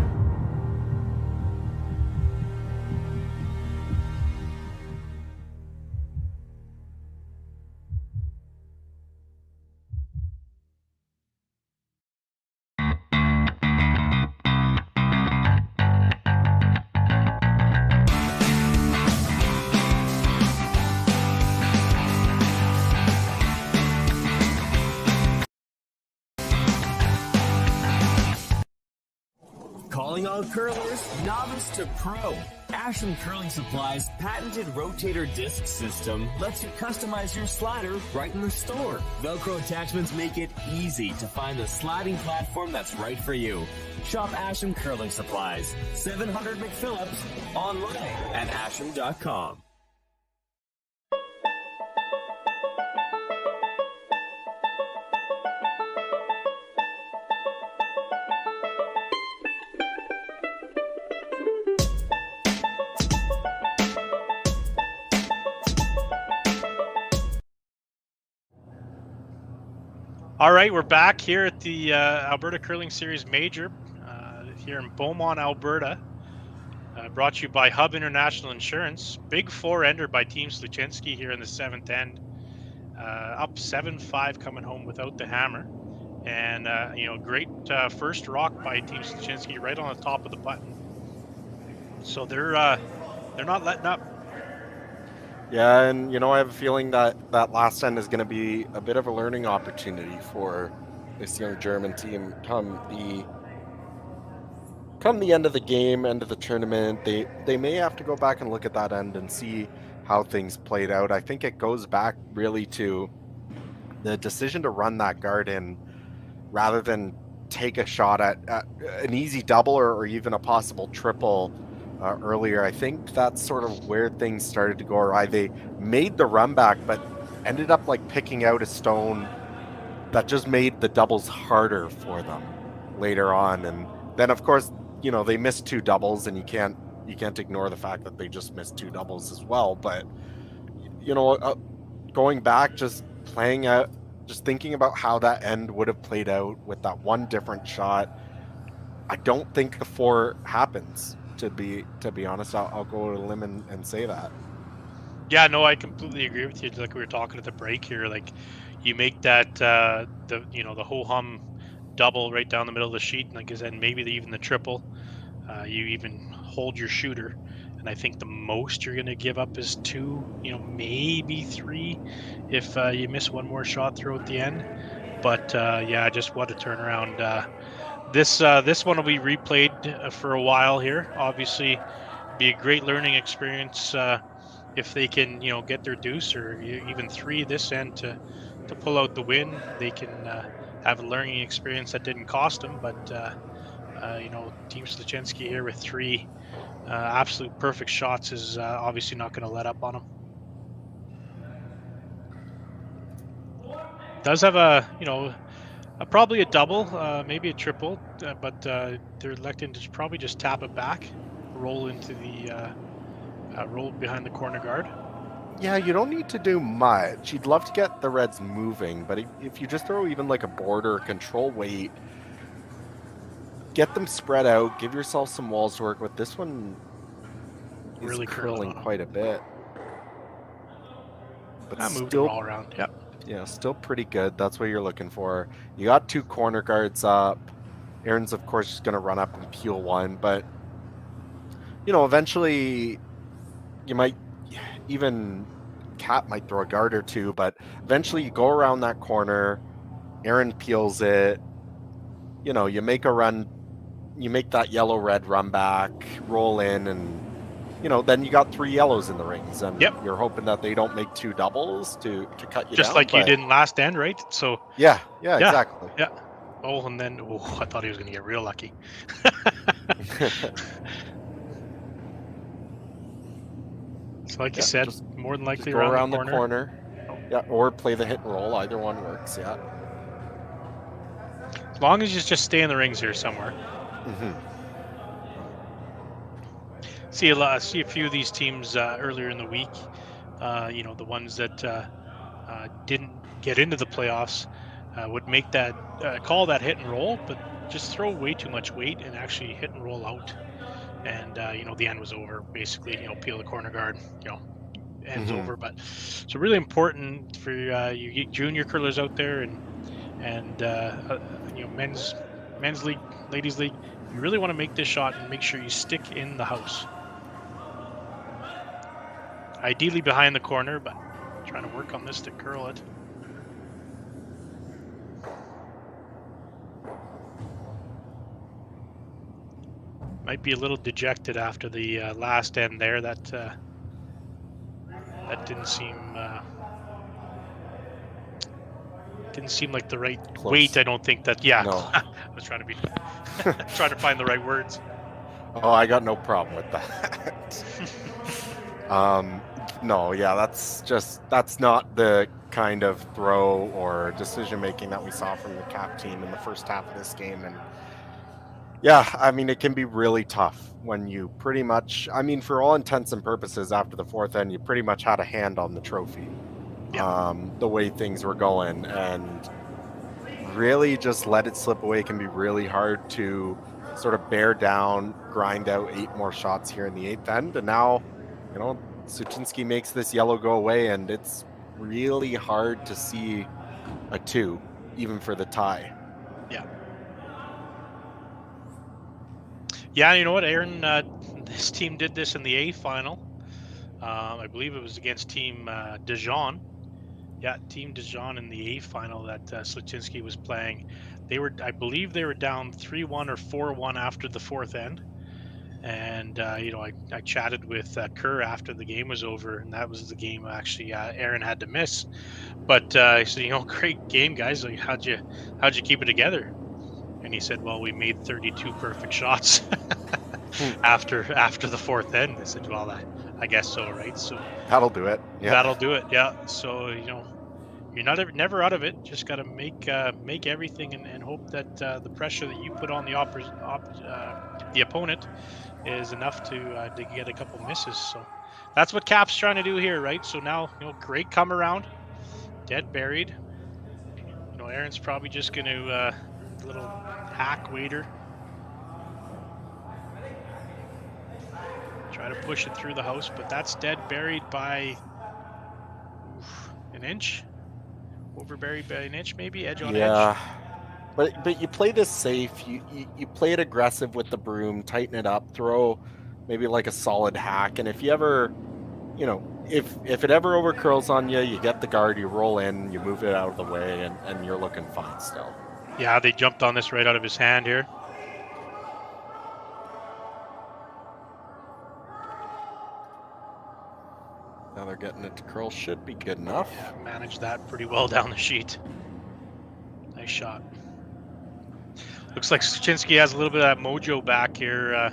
Calling all curlers, novice to pro. Asham Curling Supply's patented rotator disc system lets you customize your slider right in the store. Velcro attachments make it easy to find the sliding platform that's right for you. Shop Asham Curling Supplies, 700 McPhillips, online at asham.com. All right, we're back here at the Alberta Curling Series Major here in Beaumont, Alberta. Brought to you by Hub International Insurance. Big four-ender by Team Sluchinski here in the seventh end. Up 7-5 coming home without the hammer. And, great first rock by Team Sluchinski right on the top of the button. So they're not letting up. Yeah, and I have a feeling that last end is going to be a bit of a learning opportunity for this young German team come the end of the game, end of the tournament. They may have to go back and look at that end and see how things played out. I think it goes back really to the decision to run that guard in rather than take a shot at an easy double or even a possible triple earlier. I think that's sort of where things started to go awry. They made the run back, but ended up picking out a stone that just made the doubles harder for them later on. And then, of course, they missed two doubles, and you can't ignore the fact that they just missed two doubles as well. But going back, just playing out, just thinking about how that end would have played out with that one different shot, I don't think the four happens. To be honest, I'll go to a limb and say that. Yeah, no, I completely agree with you. Like we were talking at the break here, you make that the ho-hum double right down the middle of the sheet, and like I said, maybe even the triple. You even hold your shooter, and I think the most you're going to give up is two, maybe three, if you miss one more shot throughout the end. But just what a turnaround. This one will be replayed for a while here. Obviously, be a great learning experience if they can, get their deuce or even three this end to pull out the win. They can have a learning experience that didn't cost them. But Team Sluchinski here with three absolute perfect shots is obviously not going to let up on them. Does have probably a double, maybe a triple, but they're electing to probably just tap it back, roll into the roll behind the corner guard. Yeah, you don't need to do much. You'd love to get the Reds moving, but if you just throw even a border control weight, get them spread out, give yourself some walls to work with. This one is really curling quite a bit, but moved them all around. Yep. Yeah, still pretty good. That's what you're looking for. You got two corner guards up. Aaron's, of course, just going to run up and peel one. But, eventually you might even Kapp might throw a guard or two. But eventually you go around that corner. Aaron peels it. You make a run. You make that yellow-red run back, roll in, and then you got 3 yellows in the rings, and Yep. you're hoping that they don't make 2 doubles to cut you Just down. like you but- did in last end, right? So Yeah, exactly. Yeah. Oh, and then I thought he was going to get real lucky. So like you said, just- more than likely Go around the corner. Yeah, or play the hit and roll. Either one works. Yeah. As long as you just stay in the rings here somewhere. Mm-hmm. See a few of these teams earlier in the week. The ones that didn't get into the playoffs would make that call that hit and roll, but just throw way too much weight and actually hit and roll out. And the end was over. Basically, peel the corner guard. End's over. But so really important for you junior curlers out there and men's league, ladies league. You really want to make this shot and make sure you stick in the house. Ideally behind the corner, but trying to work on this to curl it. Might be a little dejected after the last end there. That didn't seem like the right Close. weight. I don't think that. Yeah, No. I was trying to trying to find the right words. Oh, I got no problem with that. No, yeah, that's not the kind of throw or decision making that we saw from the Kapp team in the first half of this game. And yeah, I mean, it can be really tough when you pretty much, for all intents and purposes, after the 4th end, you pretty much had a hand on the trophy. Yeah. The way things were going, and really just let it slip away can be really hard to sort of bear down, grind out 8 more shots here in the 8th end. And now, Sluchinski makes this yellow go away, and it's really hard to see a 2, even for the tie. Yeah. Yeah, you know what, Aaron? This team did this in the A final. I believe it was against Team Dijon. Yeah, Team Dijon in the A final that Sluchinski was playing. I believe they were down 3-1 or 4-1 after the 4th end. And, I chatted with Kerr after the game was over, and that was the game actually Aaron had to miss. But I said, great game, guys. Like, how'd you keep it together? And he said, well, we made 32 perfect shots after the 4th end. I said, well, I guess so, right? So that'll do it. Yeah. That'll do it. Yeah. So, you're never out of it. Just got to make everything and hope that the pressure that you put on the opponent is enough to get a couple misses. So that's what Kapp's trying to do here, right? So now, great come around, dead buried. Aaron's probably just going to little hack waiter. Try to push it through the house, but that's dead buried by an inch. Over buried by an inch, maybe edge on edge. Yeah, but you play this safe. You play it aggressive with the broom, tighten it up, throw maybe like a solid hack, and if you ever, if it ever over curls on you, you get the guard, you roll in, you move it out of the way, and you're looking fine still. Yeah, they jumped on this right out of his hand here. Now they're getting it to curl. Should be good enough. Yeah, managed that pretty well down the sheet. Nice shot. Looks like Sluchinski has a little bit of that mojo back here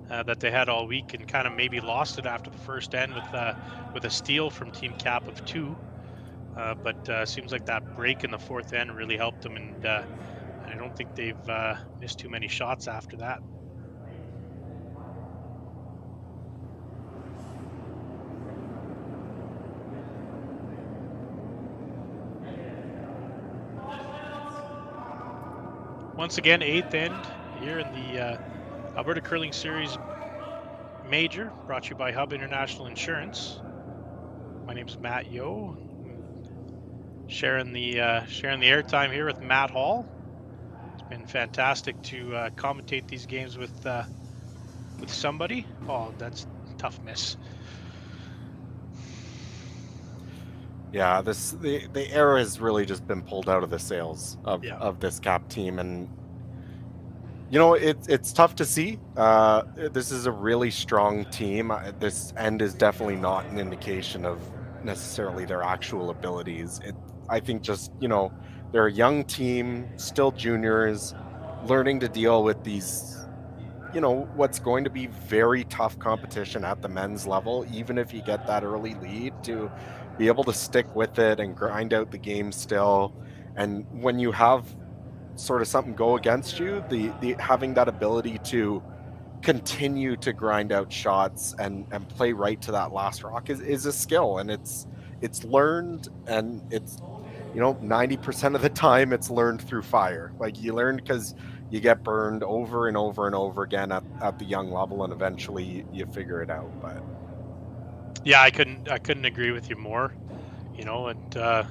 that they had all week, and kind of maybe lost it after the first end with a steal from Team Kapp of 2. But seems like that break in the 4th end really helped them, and I don't think they've missed too many shots after that. Once again, 8th end here in the Alberta Curling Series Major, brought to you by Hub International Insurance. My name is Matt Yo. Sharing the airtime here with Matt Hall. It's been fantastic to commentate these games with somebody. Oh, that's a tough miss. Yeah, the air has really just been pulled out of the sails of this Kapp team, and You know, it's tough to see. This is a really strong team. This end is definitely not an indication of necessarily their actual abilities. I think just, they're a young team, still juniors, learning to deal with these, what's going to be very tough competition at the men's level, even if you get that early lead, to be able to stick with it and grind out the game still. And when you have sort of something go against you, the having that ability to continue to grind out shots and play right to that last rock is a skill, and it's learned, and it's 90% of the time it's learned through fire. Like, you learn because you get burned over and over and over again at the young level, and eventually you figure it out. But yeah, I couldn't agree with you more. And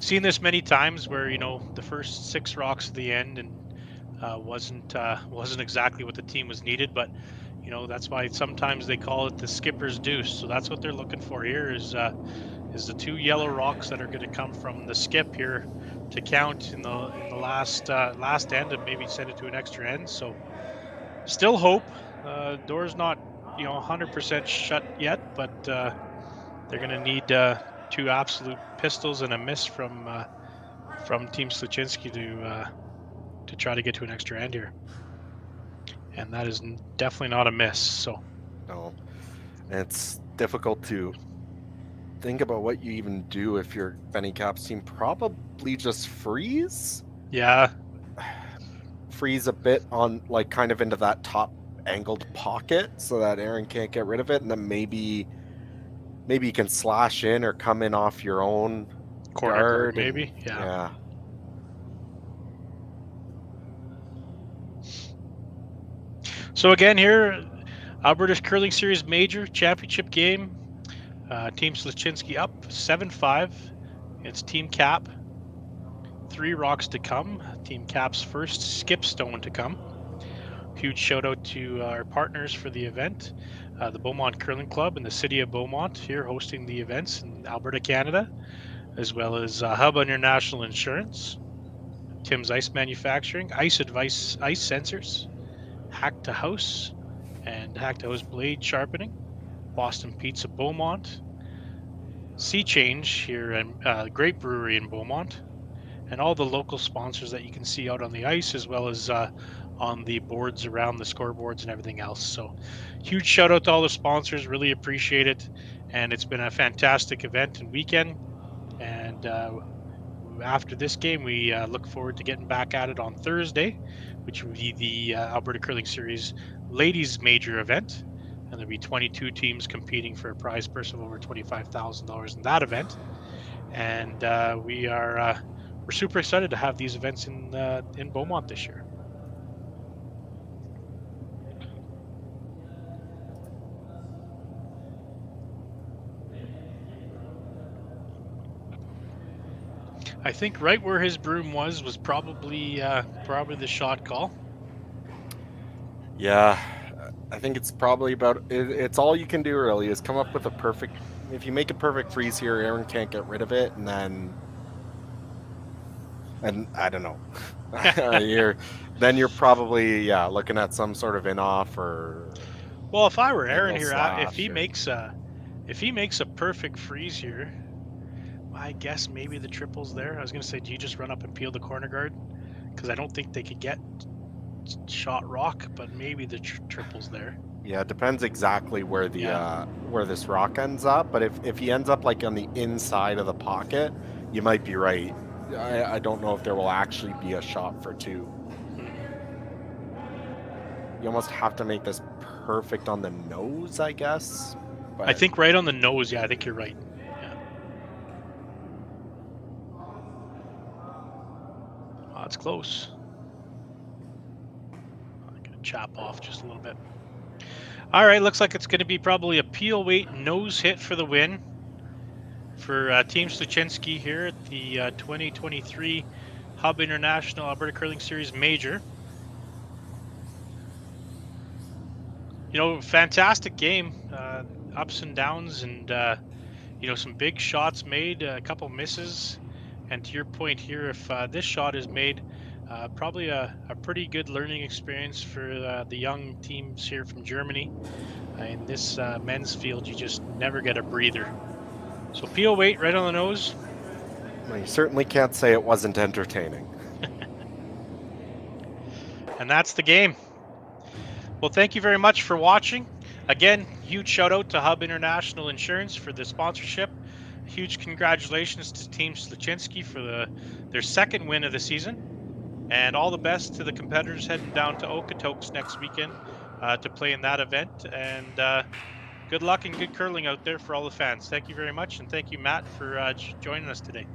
seen this many times where the first 6 rocks at the end and wasn't exactly what the team was needed, but that's why sometimes they call it the skipper's deuce. So that's what they're looking for here is the 2 yellow rocks that are going to come from the skip here to count in the last end and maybe send it to an extra end. So still hope. Door's not 100% shut yet, but they're going to need 2 absolute pistols and a miss from Team Sluchinski to try to get to an extra end here, and that is definitely not a miss. So no, it's difficult to think about what you even do if you're Benny Kapp's team. Probably just freeze. Yeah, freeze a bit on, like, kind of into that top angled pocket so that Aaron can't get rid of it, and then maybe you can slash in or come in off your own corner guard, maybe. Yeah. So again here, Alberta's Curling Series Major Championship game. Team Sluchinski up 7-5. It's Team Kapp. 3 rocks to come. Team Kapp's first skip stone to come. Huge shout out to our partners for the event, the Beaumont Curling Club and the City of Beaumont here hosting the events in Alberta, Canada, as well as Hub International Insurance, Tim's Ice Manufacturing, Ice Advice Ice Sensors, Hack to House and Hack to House Blade Sharpening, Boston Pizza Beaumont, Sea Change here at Great Brewery in Beaumont, and all the local sponsors that you can see out on the ice, as well as on the boards around the scoreboards and everything else. So huge shout out to all the sponsors, really appreciate it. And it's been a fantastic event and weekend. And after this game, we look forward to getting back at it on Thursday, which will be the Alberta Curling Series Ladies Major event. And there'll be 22 teams competing for a prize purse of over $25,000 in that event. And we're super excited to have these events in Beaumont this year. I think right where his broom was probably the shot call. Yeah, I think it's probably it's all you can do really is come up with a perfect. If you make a perfect freeze here, Aaron can't get rid of it, and I don't know. you're probably looking at some sort of in-off or. Well, if I were Aaron here, if he makes a perfect freeze here, I guess maybe the triple's there. I was going to say, do you just run up and peel the corner guard? Because I don't think they could get shot rock, but maybe the triple's there. Yeah, it depends exactly where the where this rock ends up. But if he ends up like on the inside of the pocket, you might be right. I don't know if there will actually be a shot for 2. You almost have to make this perfect on the nose, I guess. But I think right on the nose. Yeah, I think you're right. It's close. I'm going to chop off just a little bit. All right, looks like it's going to be probably a peel weight nose hit for the win for Team Sluchinski here at the 2023 Hub International Alberta Curling Series Major. Fantastic game, ups and downs, and some big shots made, a couple misses. And to your point here, if this shot is made, Probably a pretty good learning experience for the young teams here from Germany. In this men's field, you just never get a breather. So PO weight right on the nose. Well, you certainly can't say it wasn't entertaining. And that's the game. Well, thank you very much for watching. Again, huge shout out to Hub International Insurance for the sponsorship. Huge congratulations to Team Sluchinski for their second win of the season. And all the best to the competitors heading down to Okotoks next weekend to play in that event. And good luck and good curling out there for all the fans. Thank you very much. And thank you, Matt, for joining us today.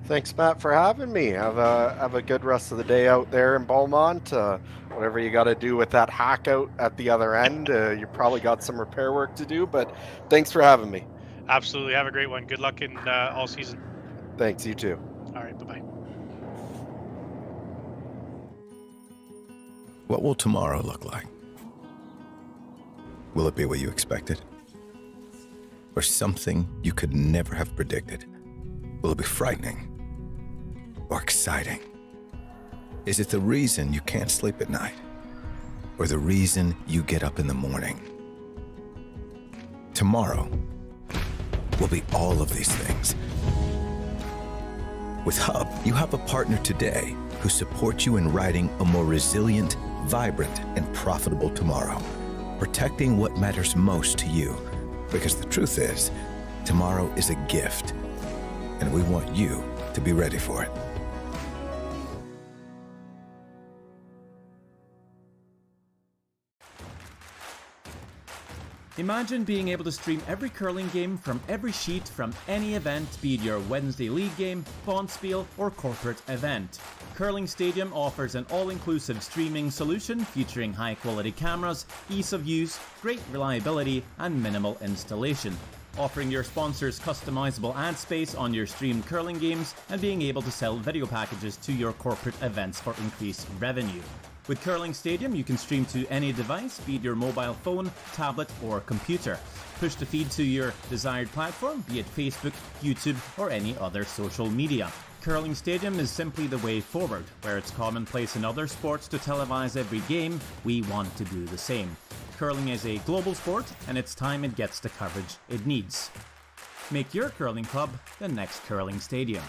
Thanks, Matt, for having me. Have a good rest of the day out there in Beaumont. Whatever you got to do with that hack out at the other end, you probably got some repair work to do, but thanks for having me. Absolutely. Have a great one. Good luck in all season. Thanks, you too. All right, bye-bye. What will tomorrow look like? Will it be what you expected? Or something you could never have predicted? Will it be frightening? Or exciting? Is it the reason you can't sleep at night? Or the reason you get up in the morning? Tomorrow will be all of these things. With Hub, you have a partner today who supports you in writing a more resilient, vibrant, and profitable tomorrow, protecting what matters most to you. Because the truth is, tomorrow is a gift, and we want you to be ready for it. Imagine being able to stream every curling game from every sheet from any event, be it your Wednesday league game, bonspiel, or corporate event. Curling Stadium offers an all-inclusive streaming solution featuring high-quality cameras, ease of use, great reliability, and minimal installation. Offering your sponsors customizable ad space on your streamed curling games and being able to sell video packages to your corporate events for increased revenue. With Curling Stadium, you can stream to any device, be it your mobile phone, tablet, or computer. Push the feed to your desired platform, be it Facebook, YouTube, or any other social media. Curling Stadium is simply the way forward. Where it's commonplace in other sports to televise every game, we want to do the same. Curling is a global sport, and it's time it gets the coverage it needs. Make your curling club the next Curling Stadium.